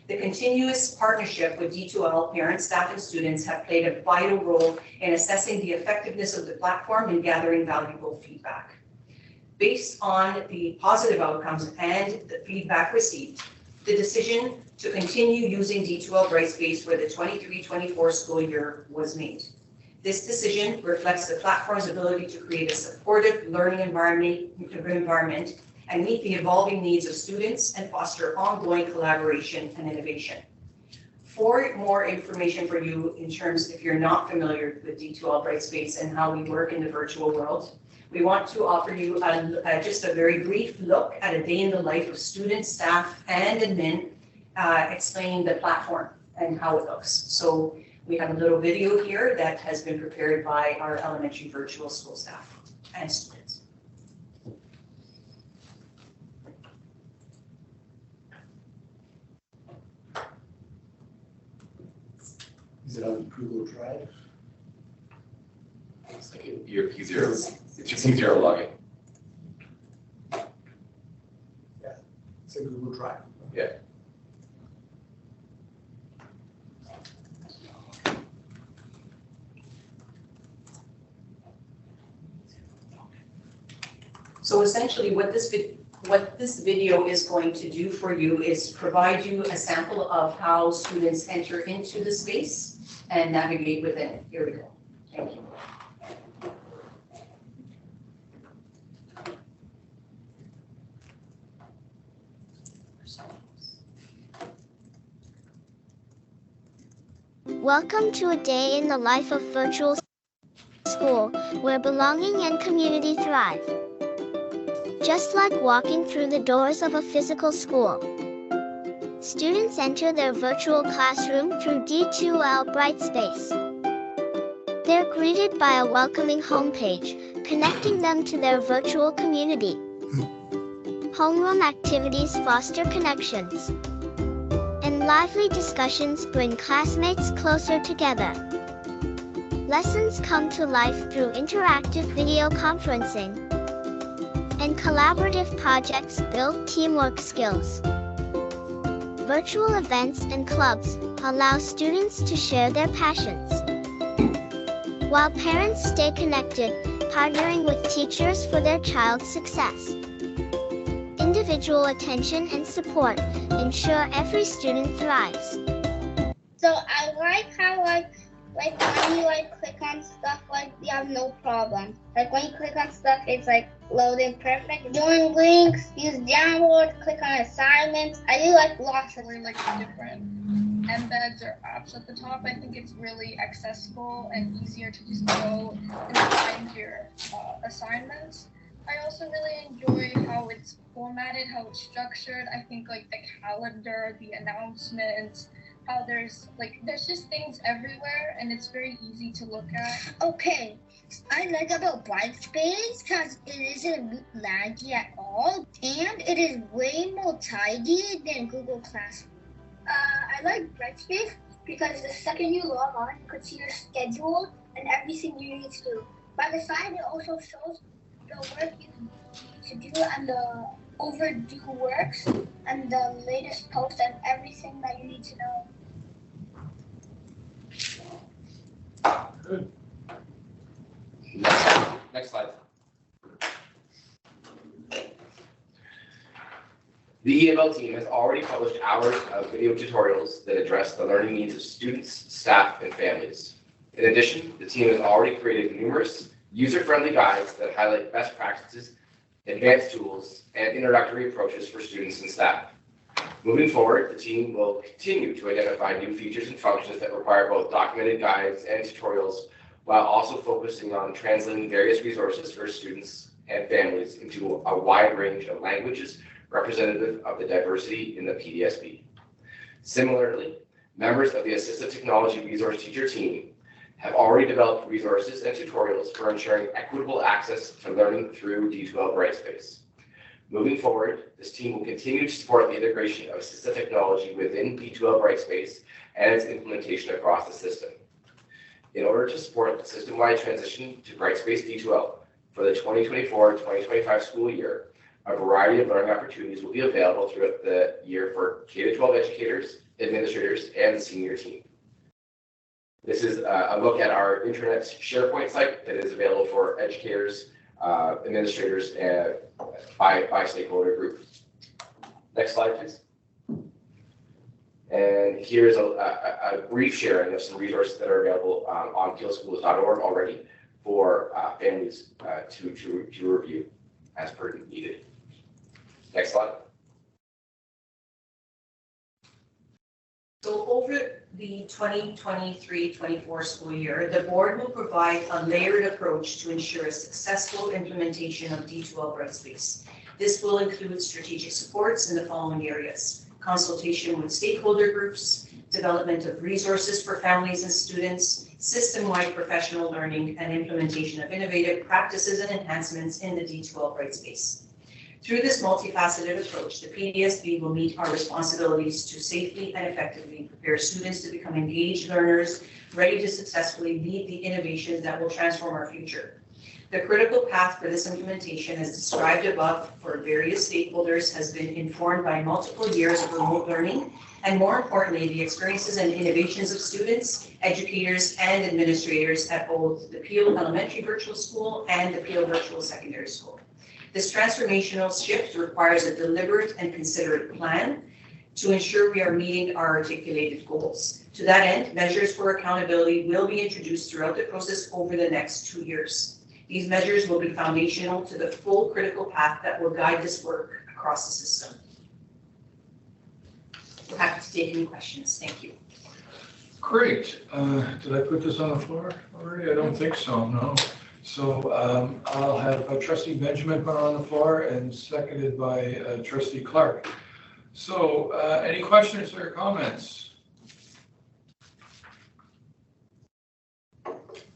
S9: The continuous partnership with D2L parents, staff, and students have played a vital role in assessing the effectiveness of the platform and gathering valuable feedback. Based on the positive outcomes and the feedback received, the decision to continue using D2L Brightspace for the 23-24 school year was made. This decision reflects the platform's ability to create a supportive learning environment and meet the evolving needs of students and foster ongoing collaboration and innovation. For more information for you in terms, if you're not familiar with D2L Brightspace and how we work in the virtual world, we want to offer you just a very brief look at a day in the life of students, staff, and admin, explaining the platform and how it looks. So we have a little video here that has been prepared by our elementary virtual school staff and students.
S17: Is it on Google Drive?
S18: It's like your P0. It's your P0 login.
S17: Yeah, it's a Google Drive.
S18: Yeah.
S9: So essentially what this video is going to do for you is provide you a sample of how students enter into the space and navigate within it. Here we go. Thank you.
S4: Welcome to a day in the life of virtual school, where belonging and community thrive. Just like walking through the doors of a physical school, students enter their virtual classroom through D2L Brightspace. They're greeted by a welcoming homepage, connecting them to their virtual community. Homeroom activities foster connections, and lively discussions bring classmates closer together. Lessons come to life through interactive video conferencing, and collaborative projects build teamwork skills. Virtual events and clubs allow students to share their passions, while parents stay connected, partnering with teachers for their child's success. Individual attention and support ensure every student thrives.
S19: So I like how when you click on stuff, you have no problem. Like when you click on stuff, it's loading perfect. Join links, use download, click on assignments. I do lots of
S20: the different embeds or apps at the top. I think it's really accessible and easier to just go and find your assignments. I also really enjoy how it's formatted, how it's structured. I think the calendar, the announcements, how there's just things everywhere and it's very easy to look at.
S19: Okay, I like about Brightspace because it isn't laggy at all and it is way more tidy than Google Classroom. I like Brightspace because the second you log on, you can see your schedule and everything you need to do. By the side, it also shows the work you need to do and the overdue works and the latest posts and everything that you need to know.
S18: Good. Next slide. The EML team has already published hours of video tutorials that address the learning needs of students, staff, and families. In addition, the team has already created numerous user-friendly guides that highlight best practices, advanced tools, and introductory approaches for students and staff. Moving forward, the team will continue to identify new features and functions that require both documented guides and tutorials, while also focusing on translating various resources for students and families into a wide range of languages representative of the diversity in the PDSB. Similarly, members of the Assistive Technology Resource Teacher team have already developed resources and tutorials for ensuring equitable access to learning through D2L Brightspace. Moving forward, this team will continue to support the integration of assistive technology within B2L Brightspace and its implementation across the system. In order to support the system-wide transition to Brightspace D2L for the 2024-2025 school year, a variety of learning opportunities will be available throughout the year for K-12 educators, administrators, and the senior team. This is a look at our internet SharePoint site that is available for educators, administrators, and by stakeholder group. Next slide, please. And here's a brief sharing of some resources that are available on peelschools.org already for families to review as per needed. Next slide.
S9: So over the 2023-24 school year, the board will provide a layered approach to ensure a successful implementation of D2L Brightspace. This will include strategic supports in the following areas: consultation with stakeholder groups, development of resources for families and students, system-wide professional learning, and implementation of innovative practices and enhancements in the D2L Brightspace. Through this multifaceted approach, the PDSB will meet our responsibilities to safely and effectively prepare students to become engaged learners, ready to successfully lead the innovations that will transform our future. The critical path for this implementation, as described above for various stakeholders, has been informed by multiple years of remote learning, and more importantly, the experiences and innovations of students, educators, and administrators at both the Peel Elementary Virtual School and the Peel Virtual Secondary School. This transformational shift requires a deliberate and considered plan to ensure we are meeting our articulated goals. To that end, measures for accountability will be introduced throughout the process over the next 2 years. These measures will be foundational to the full critical path that will guide this work across the system. We're happy to take any questions. Thank you.
S1: Great. Did I put this on the floor already? I don't think so, no. So I'll have Trustee Benjamin put on the floor and seconded by Trustee Clark. So any questions or comments?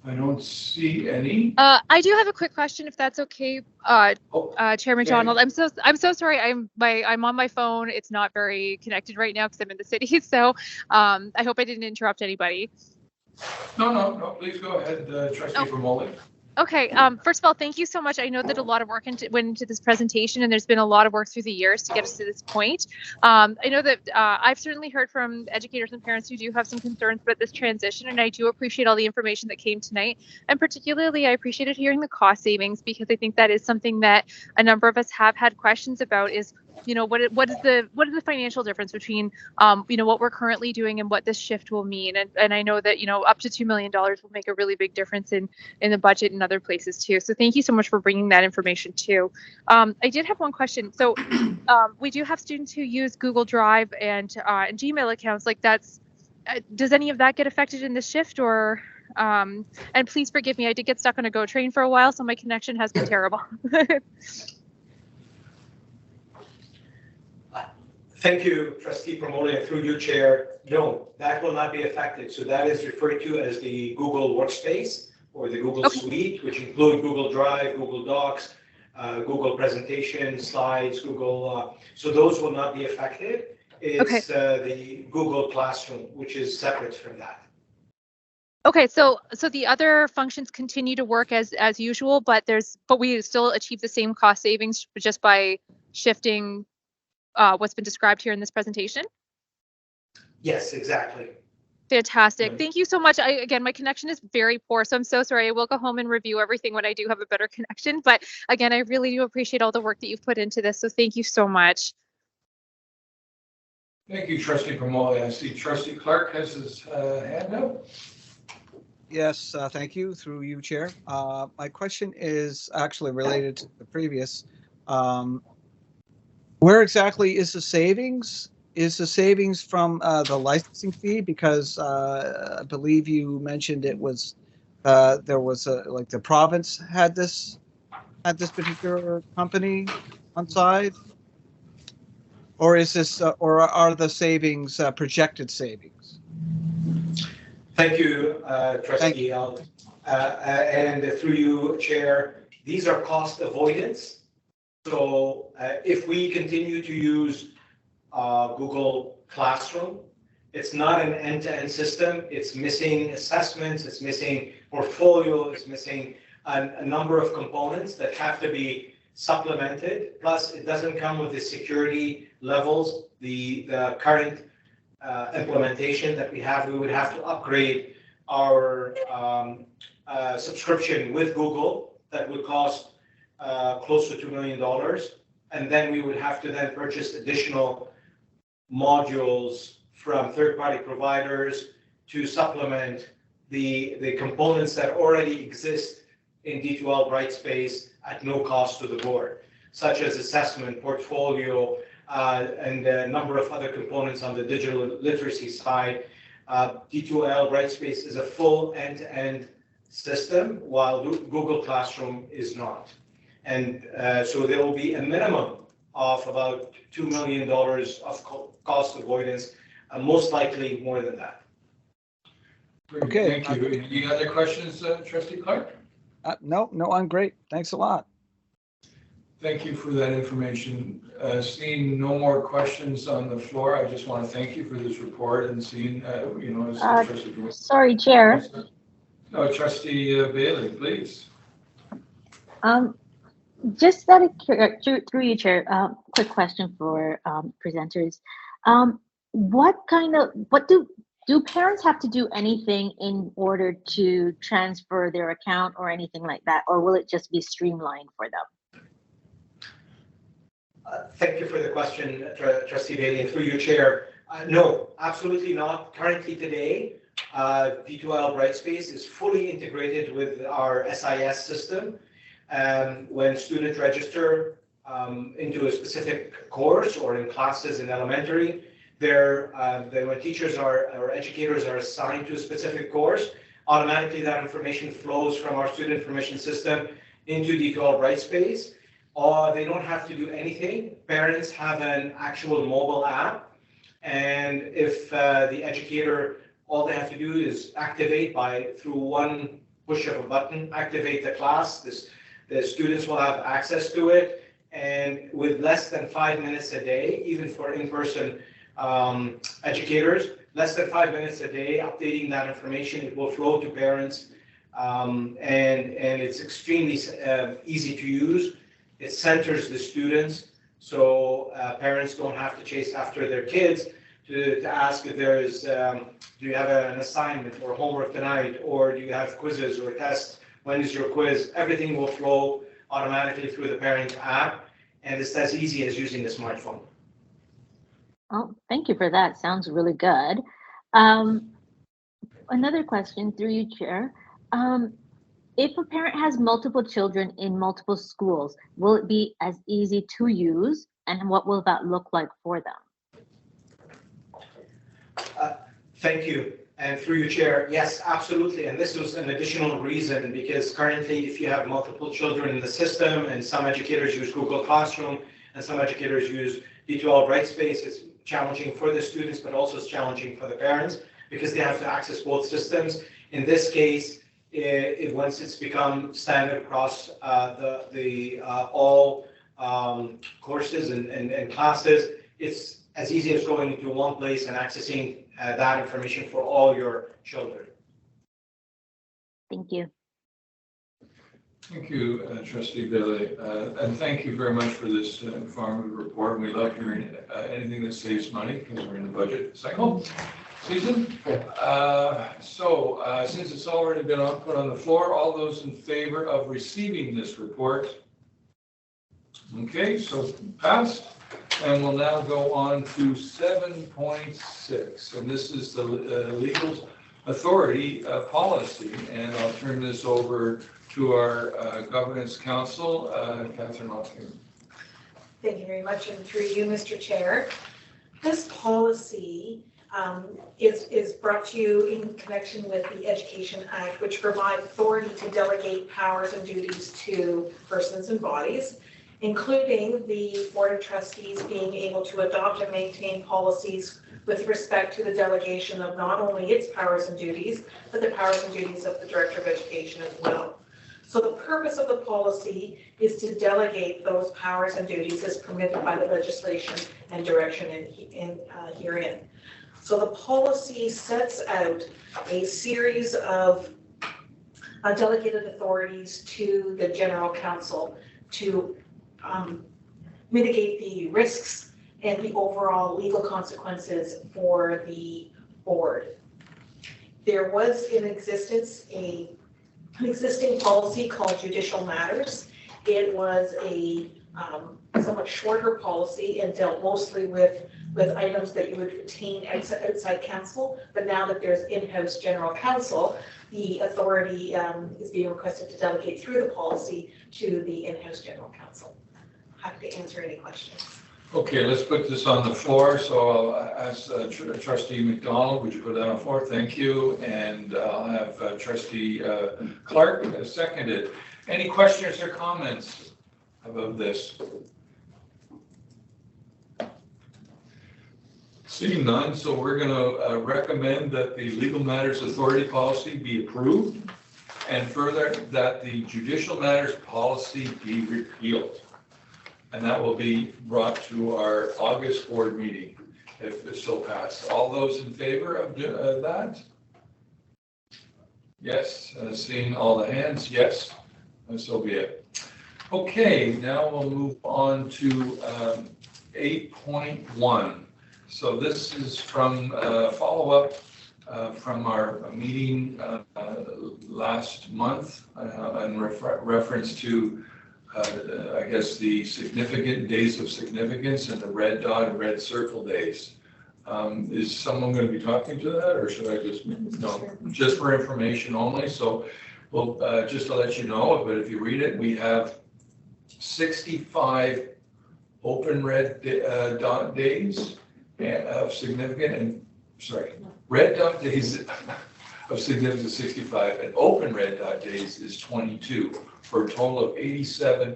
S1: I don't see any.
S21: I do have a quick question, if that's okay, Chair McDonald. I'm so sorry. I'm on my phone. It's not very connected right now because I'm in the city. So I hope I didn't interrupt anybody.
S1: No. Please go ahead, Trustee Vermolli.
S21: Okay. First of all, thank you so much. I know that a lot of work went into this presentation, and there's been a lot of work through the years to get us to this point. I know that I've certainly heard from educators and parents who do have some concerns about this transition, and I do appreciate all the information that came tonight. And particularly, I appreciated hearing the cost savings, because I think that is something that a number of us have had questions about. Is what is the financial difference between what we're currently doing and what this shift will mean? And I know that up to $2 million will make a really big difference in the budget and other places too. So thank you so much for bringing that information too. I did have one question. So we do have students who use Google Drive and Gmail accounts. Like does any of that get affected in this shift, or? And please forgive me, I did get stuck on a GO train for a while, so my connection has been terrible.
S16: Thank you, Trustee Vermolli, through you, Chair. No, that will not be affected. So that is referred to as the Google Workspace or the Google Suite, which include Google Drive, Google Docs, Google Presentation, Slides, Google. So those will not be affected. It's the Google Classroom, which is separate from that.
S21: Okay, so the other functions continue to work as usual, but we still achieve the same cost savings just by shifting what's been described here in this presentation?
S16: Yes, exactly.
S21: Fantastic. Thank you so much. Again, my connection is very poor, so I'm so sorry. I will go home and review everything when I do have a better connection. But again, I really do appreciate all the work that you've put into this. So thank you so much.
S1: Thank you, Trustee Vermolli. I see Trustee Clark has his hand up.
S12: Yes, thank you, through you, Chair. My question is actually related to the previous. Where exactly is the savings? Is the savings from the licensing fee? Because I believe you mentioned it was there was like the province had this particular company on side, or is this or are the savings projected savings?
S16: Thank you, Trustee. And through you, Chair, these are cost avoidance. So if we continue to use Google Classroom, it's not an end-to-end system. It's missing assessments, it's missing portfolio, it's missing a number of components that have to be supplemented. Plus, it doesn't come with the security levels, the current implementation that we have. We would have to upgrade our subscription with Google. That would cost close to $2 million. And then we would have to then purchase additional modules from third-party providers to supplement the components that already exist in D2L Brightspace at no cost to the board, such as assessment, portfolio, and a number of other components on the digital literacy side. D2L Brightspace is a full end-to-end system, while Google Classroom is not. And so there will be a minimum of about $2 million of cost avoidance, most likely more than that.
S12: Okay.
S1: Thank you. Any other questions, Trustee Clark?
S12: No, I'm great. Thanks a lot.
S1: Thank you for that information. Seeing no more questions on the floor, I just want to thank you for this report and seeing, as Trustee.
S14: Sorry, Chair.
S1: No, Trustee Bailey, please.
S14: Just that through you, Chair. Quick question for presenters. What do parents have to do anything in order to transfer their account or anything like that, or will it just be streamlined for them?
S16: Thank you for the question, Trustee Bailey, and through your chair. No, absolutely not. Currently today, D2L Brightspace is fully integrated with our SIS system. When students register into a specific course or in classes in elementary, when teachers or educators are assigned to a specific course, automatically that information flows from our student information system into D2L Brightspace. Or they don't have to do anything. Parents have an actual mobile app, and if the educator, all they have to do is activate through one push of a button, activate the class. The students will have access to it, and with less than 5 minutes a day, even for in-person educators, less than 5 minutes a day, updating that information, it will flow to parents, and it's extremely easy to use. It centers the students, so parents don't have to chase after their kids to ask if there is, do you have an assignment or homework tonight, or do you have quizzes or tests? When is your quiz? Everything will flow automatically through the parent app, and it's as easy as using the smartphone.
S14: Oh, thank you for that. Sounds really good. Another question through you, Chair. If a parent has multiple children in multiple schools, will it be as easy to use, and what will that look like for them?
S16: Thank you. And through your chair, yes, absolutely. And this was an additional reason, because currently if you have multiple children in the system, and some educators use Google Classroom and some educators use D2L Brightspace, it's challenging for the students, but also it's challenging for the parents because they have to access both systems. In this case, once it's become standard across all courses and classes, it's as easy as going into one place and accessing that information for all your children.
S14: Thank you.
S1: Thank you, Trustee Bailey. And thank you very much for this informative report. We love hearing anything that saves money because we're in the budget cycle season. Since it's already been put on the floor, all those in favor of receiving this report? Okay, so passed. And we'll now go on to 7.6, and this is the legal authority policy. And I'll turn this over to our governance council, Catherine Montague.
S2: Thank you very much, and through you, Mr. Chair. This policy is brought to you in connection with the Education Act, which provides authority to delegate powers and duties to persons and bodies, including the Board of Trustees being able to adopt and maintain policies with respect to the delegation of not only its powers and duties, but the powers and duties of the Director of Education as well. So the purpose of the policy is to delegate those powers and duties as permitted by the legislation and direction herein. So the policy sets out a series of delegated authorities to the General Council to mitigate the risks and the overall legal consequences for the board. There was in existence an existing policy called Judicial Matters. It was a somewhat shorter policy and dealt mostly with items that you would retain outside counsel, but now that there's in-house general counsel, the authority is being requested to delegate through the policy to the in-house general counsel. Happy to answer any questions.
S1: Okay, let's put this on the floor. So I'll ask Trustee McDonald, would you put that on the floor? Thank you. And I'll have Trustee Clark seconded. Any questions or comments about this? Seeing none, so we're going to recommend that the Legal Matters Authority policy be approved, and further that the Judicial Matters policy be repealed. And that will be brought to our August board meeting if it's still passed. All those in favor of that? Yes, seeing all the hands, yes, and so be it. Okay, now we'll move on to 8.1. So this is from follow-up from our meeting last month in reference to I guess the significant days of significance and the red dot and red circle days. Is someone going to be talking to that, or should I just, no, just for information only? So, well, just to let you know, but if you read it, we have 65 open red dot days of significant, and sorry, red dot days of significance 65, and open red dot days is 22, for a total of 87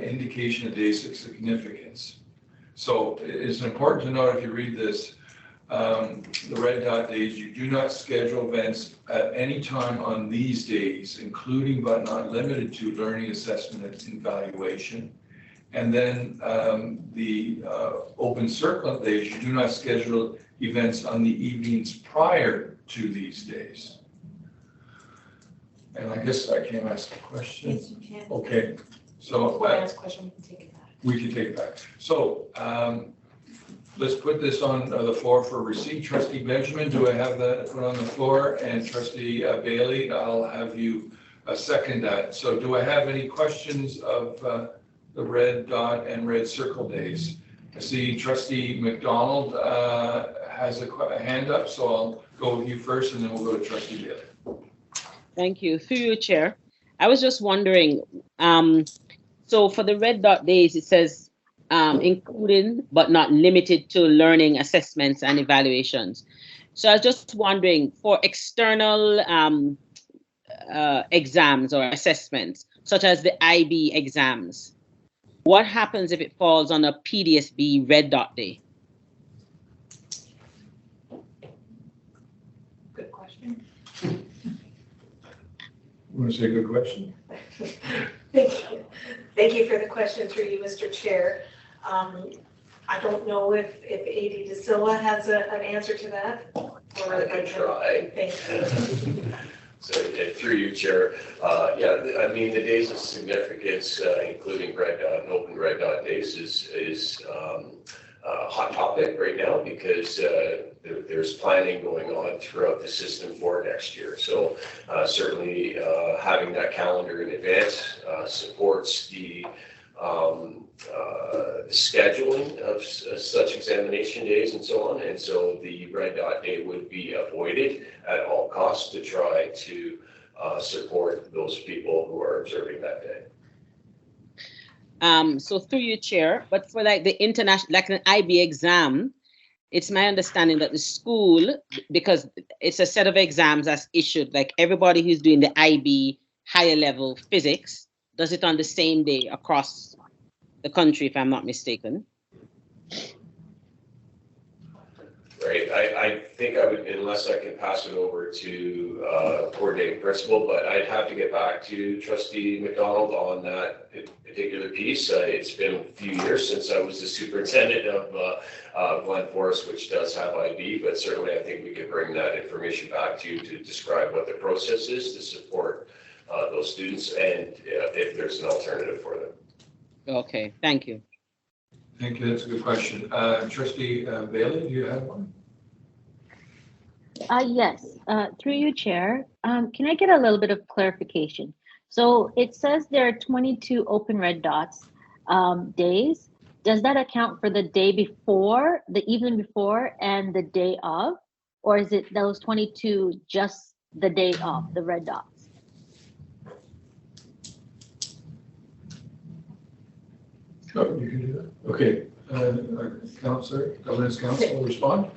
S1: indication of days of significance. So it's important to note, if you read this, the red dot days, you do not schedule events at any time on these days, including but not limited to learning, assessment, and evaluation. And then the open circle days, you do not schedule events on the evenings prior to these days. And I guess I can ask a question.
S2: Yes, you can.
S1: Okay, so
S2: ask a question, we can take it back.
S1: We can take it back. So let's put this on the floor for receipt. Trustee Benjamin, do I have that put on the floor? And Trustee Bailey, I'll have you second that. So do I have any questions of the red dot and red circle days? I see Trustee McDonald has a hand up, so I'll go with you first, and then we'll go to Trustee Bailey.
S11: Thank you. Through you, Chair. I was just wondering, so for the red dot days, it says including but not limited to learning, assessments, and evaluations. So I was just wondering, for external exams or assessments, such as the IB exams, what happens if it falls on a PDSB red dot day?
S2: Good question.
S1: Want to say good question?
S2: Thank you. Thank you for the question through you, Mr. Chair. I don't know if A.D. De Silva has an answer to that. Or
S8: I can try.
S2: Thank you.
S8: So through you, Chair. Yeah, I mean, the days of significance, including red dot and open red dot days, is a hot topic right now because there's planning going on throughout the system for next year. So certainly having that calendar in advance supports the scheduling of such examination days and so on. And so the red dot day would be avoided at all costs to try to support those people who are observing that day.
S11: So through you, Chair, but for like the international, like an IB exam, it's my understanding that the school, because it's a set of exams that's issued, like everybody who's doing the IB higher level physics does it on the same day across the country, if I'm not mistaken.
S8: right. I think I would, unless I can pass it over to coordinating principal, but I'd have to get back to Trustee McDonald on that particular piece. It's been a few years since I was the superintendent of Glen Forest, which does have IB, but certainly I think we could bring that information back to you to describe what the process is to support those students and if there's an alternative for them.
S11: Okay, thank you.
S1: Thank you. That's a good question. Trustee Bailey, do you have one?
S14: Yes, through you, Chair. Can I get a little bit of clarification? So it says there are 22 open red dots days. Does that account for the day before, the evening before, and the day of? Or is it those 22 just the day of, the red dots?
S1: Oh, you can do that. Okay. Counselor, Governance Council will respond.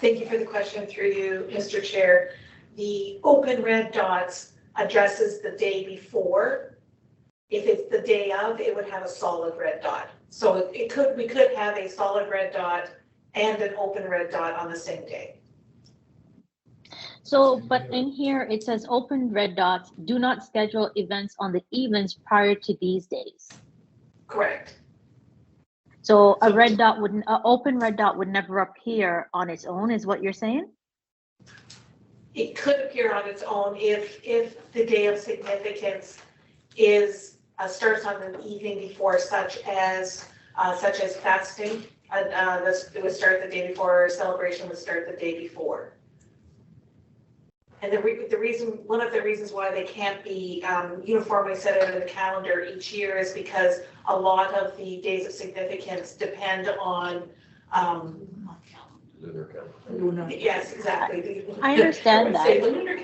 S2: Thank you for the question through you, Mr. Chair. The open red dots addresses the day before. If it's the day of, it would have a solid red dot. So we could have a solid red dot and an open red dot on the same day.
S14: So, but in here, it says open red dots, do not schedule events on the evenings prior to these days.
S2: Correct.
S14: So a red dot an open red dot would never appear on its own, is what you're saying?
S2: It could appear on its own if the day of significance is starts on the evening before, such as fasting. It would start the day before, celebration would start the day before. And one of the reasons why they can't be uniformly set out in the calendar each year is because a lot of the days of significance depend on.
S1: Lunar.
S2: Yes, exactly.
S14: I understand that.
S2: The lunar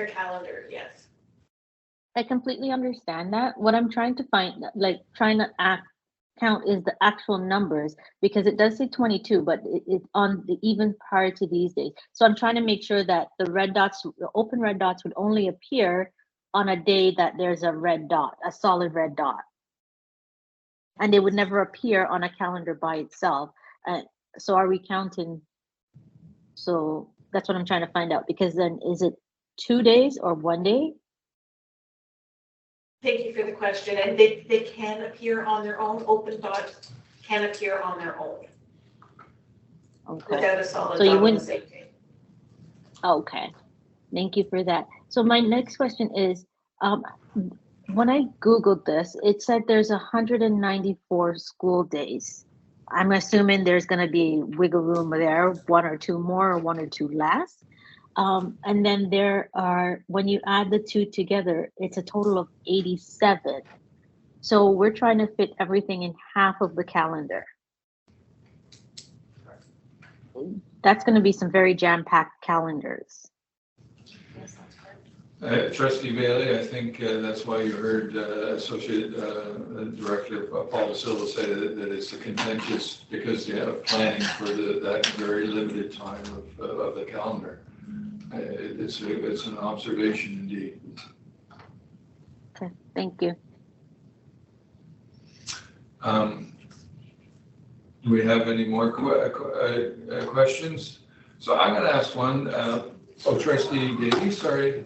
S2: calendar, yes.
S14: I completely understand that. What I'm trying to find, count is the actual numbers, because it does say 22, but it's on the even prior to these days. So I'm trying to make sure that the red dots, the open red dots, would only appear on a day that there's a red dot, a solid red dot. And they would never appear on a calendar by itself. So are we counting? So that's what I'm trying to find out, because then is it 2 days or 1 day?
S2: Thank you for the question. And they can appear on their own. Open dots can appear on their own.
S14: Okay.
S2: Without a solid
S14: So you
S2: dot on the
S14: wouldn't.
S2: same day.
S14: Okay. Thank you for that. So my next question is, when I Googled this, it said there's 194 school days. I'm assuming there's going to be wiggle room there, 1 or 2 more or 1 or 2 less. And then there are, when you add the 2 together, it's a total of 87. So we're trying to fit everything in half of the calendar. That's going to be some very jam-packed calendars.
S1: Trustee Bailey, I think that's why you heard Associate Director Paul Da Silva say that it's a contentious, because you have planning for that very limited time of the calendar. It's an observation indeed.
S14: Okay, thank you.
S1: Do we have any more questions? So I'm going to ask one. Trustee Davey, sorry.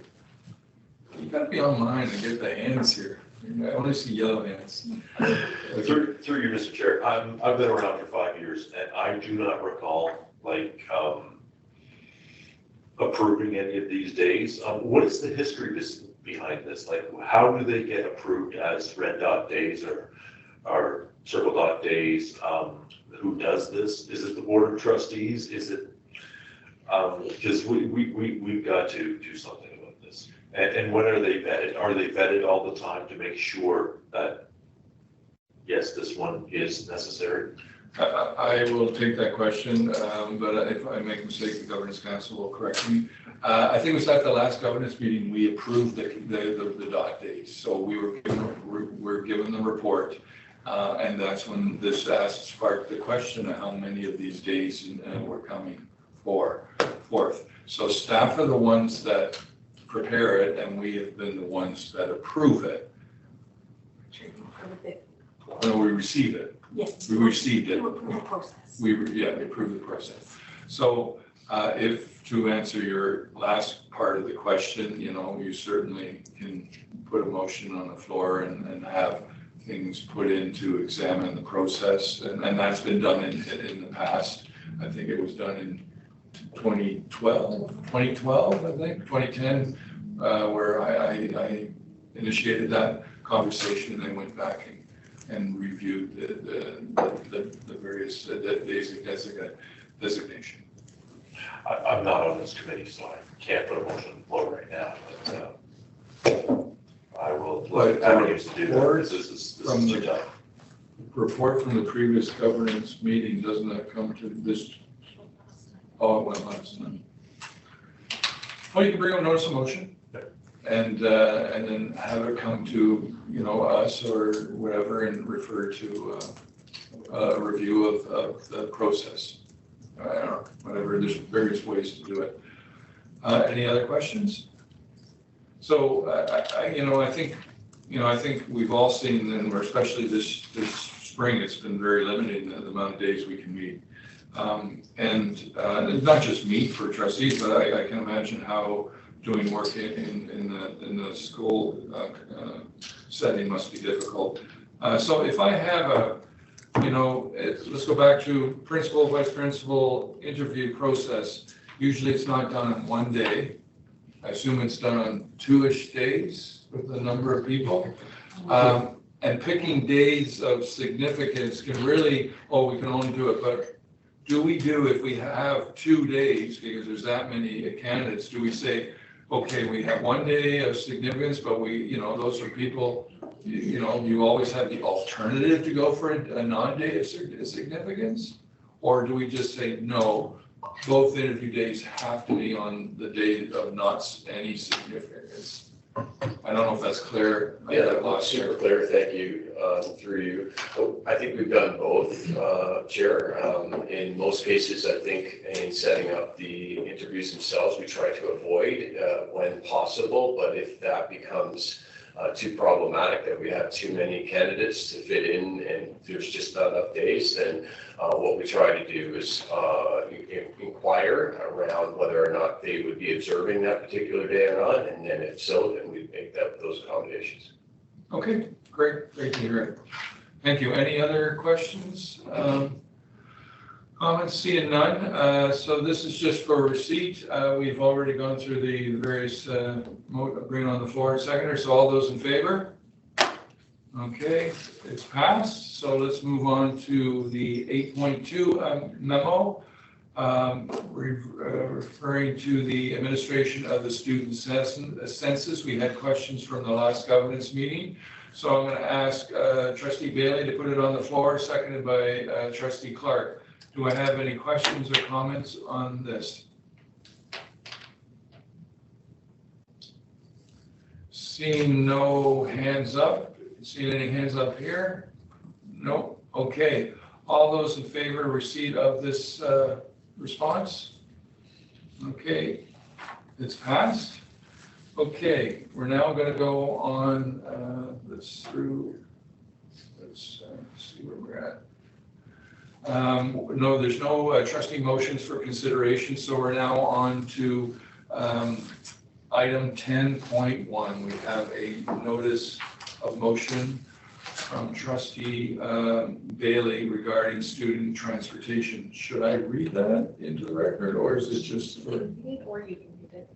S1: You got to be online and get the hands here. I only see yellow hands.
S15: Through you, Mr. Chair, I've been around for 5 years, and I do not recall approving any of these days. What is the history behind this? Like, how do they get approved as red dot days or circle dot days? Who does this? Is it the Board of Trustees? Is it, because we've got to do something about this. And when are they vetted? Are they vetted all the time to make sure that, yes, this one is necessary?
S1: I will take that question, but if I make a mistake, the Governance Council will correct me. I think it was at the last governance meeting, we approved the dot days. So we were given the report, and that's when this sparked the question of how many of these days were coming forth. So staff are the ones that prepare it, and we have been the ones that approve it. No, we receive it.
S2: Yes.
S1: We received it.
S2: You approve the process.
S1: We approved the process. So if, to answer your last part of the question, you certainly can put a motion on the floor and have things put in to examine the process. And that's been done in the past. I think it was done in 2012, I think, 2010, where I initiated that conversation and then went back and reviewed the various designation.
S15: I'm not on this committee, so I can't put a motion on the floor right now, but I will let avenues to do that, because this is too tough.
S1: Report from the previous governance meeting, doesn't that come to this? Oh, well, that's not. Well, you can bring up notice of motion and then have it come to, us or whatever and refer to a review of the process. I don't know, whatever, there's various ways to do it. Any other questions? So I think we've all seen, and we're especially this spring, it's been very limited in the amount of days we can meet. And it's not just me for trustees, but I can imagine how doing work in the school setting must be difficult. So if I have let's go back to principal, vice principal interview process. Usually it's not done in one day. I assume it's done on 2-ish days with a number of people. And picking days of significance can really, we can only do it, but do we do, if we have 2 days, because there's that many candidates, do we say, okay, we have 1 day of significance, but those are people, you always have the alternative to go for a non-day of significance? Or do we just say, no, both interview days have to be on the day of not any significance? I don't know if that's clear.
S8: Yeah, that was super clear. Thank you. Through you. I think we've done both, Chair. In most cases, I think in setting up the interviews themselves, we try to avoid when possible. But if that becomes too problematic, that we have too many candidates to fit in and there's just not enough days, then what we try to do is inquire around whether or not they would be observing that particular day or not, and then if so, then we make those accommodations.
S1: Okay, great to hear it. Thank you. Any other questions? Comments? Seeing none. So this is just for receipt. We've already gone through the various bring on the floor seconder. So all those in favor? Okay, it's passed. So let's move on to the 8.2 memo, referring to the administration of the student census. We had questions from the last governance meeting. So I'm going to ask Trustee Bailey to put it on the floor, seconded by Trustee Clark. Do I have any questions or comments on this? Seeing no hands up. Seeing any hands up here? No. Okay. All those in favor of receipt of this response? Okay. It's passed. Okay. We're now going to go on. Let's see where we're at. No, there's no trustee motions for consideration, so we're now on to item 10.1. We have a notice of motion from Trustee Bailey regarding student transportation. Should I read that into the record, or is it just for?
S2: Or you can read it.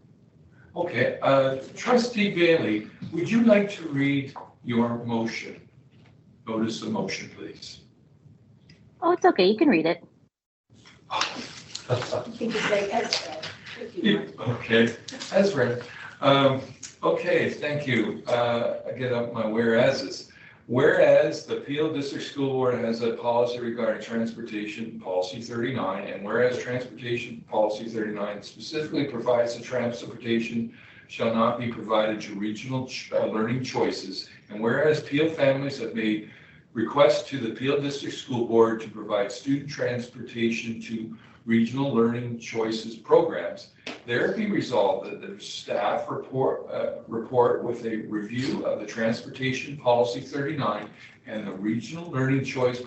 S1: Okay, Trustee Bailey, would you like to read your motion? Notice of motion, please.
S14: Oh, it's okay. You can read it.
S2: You can say as read.
S1: Okay, as read. Okay, thank you. I get up my whereases. Whereas the Peel District School Board has a policy regarding transportation, policy 39, and whereas transportation policy 39 specifically provides that transportation shall not be provided to regional learning choices, and whereas Peel families have made requests to the Peel District School Board to provide student transportation to regional learning choices programs, there be resolved that the staff report with a review of the transportation policy 39 and the regional learning choice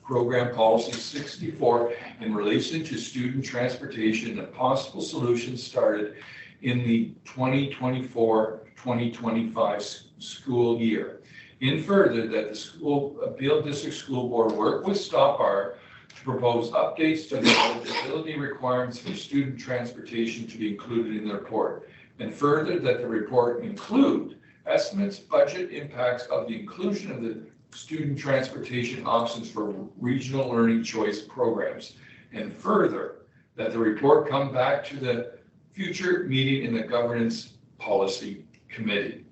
S1: Program Policy 64 in relation to student transportation and possible solutions started in the 2024-2025 school year. In further, that the Peel District School Board work with Stop R to propose updates to the eligibility requirements for student transportation to be included in the report. And further, that the report include estimates, budget impacts of the inclusion of the student transportation options for regional learning choice programs. And further, that the report come back to the future meeting in the Governance Policy Committee.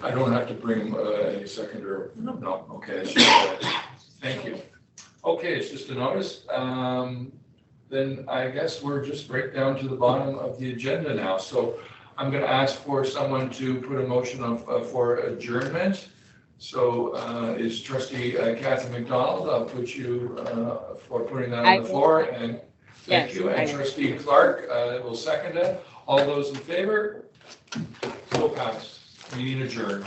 S1: I don't have to bring any seconder. No, okay. Thank you. Okay, it's just a notice. Then I guess we're just right down to the bottom of the agenda now. So I'm going to ask for someone to put a motion for adjournment. So is Trustee Kathy McDonald? I'll put you for putting that on the floor. And thank you. And Trustee Clark will second it. All those in favor? So passed. Meeting adjourned.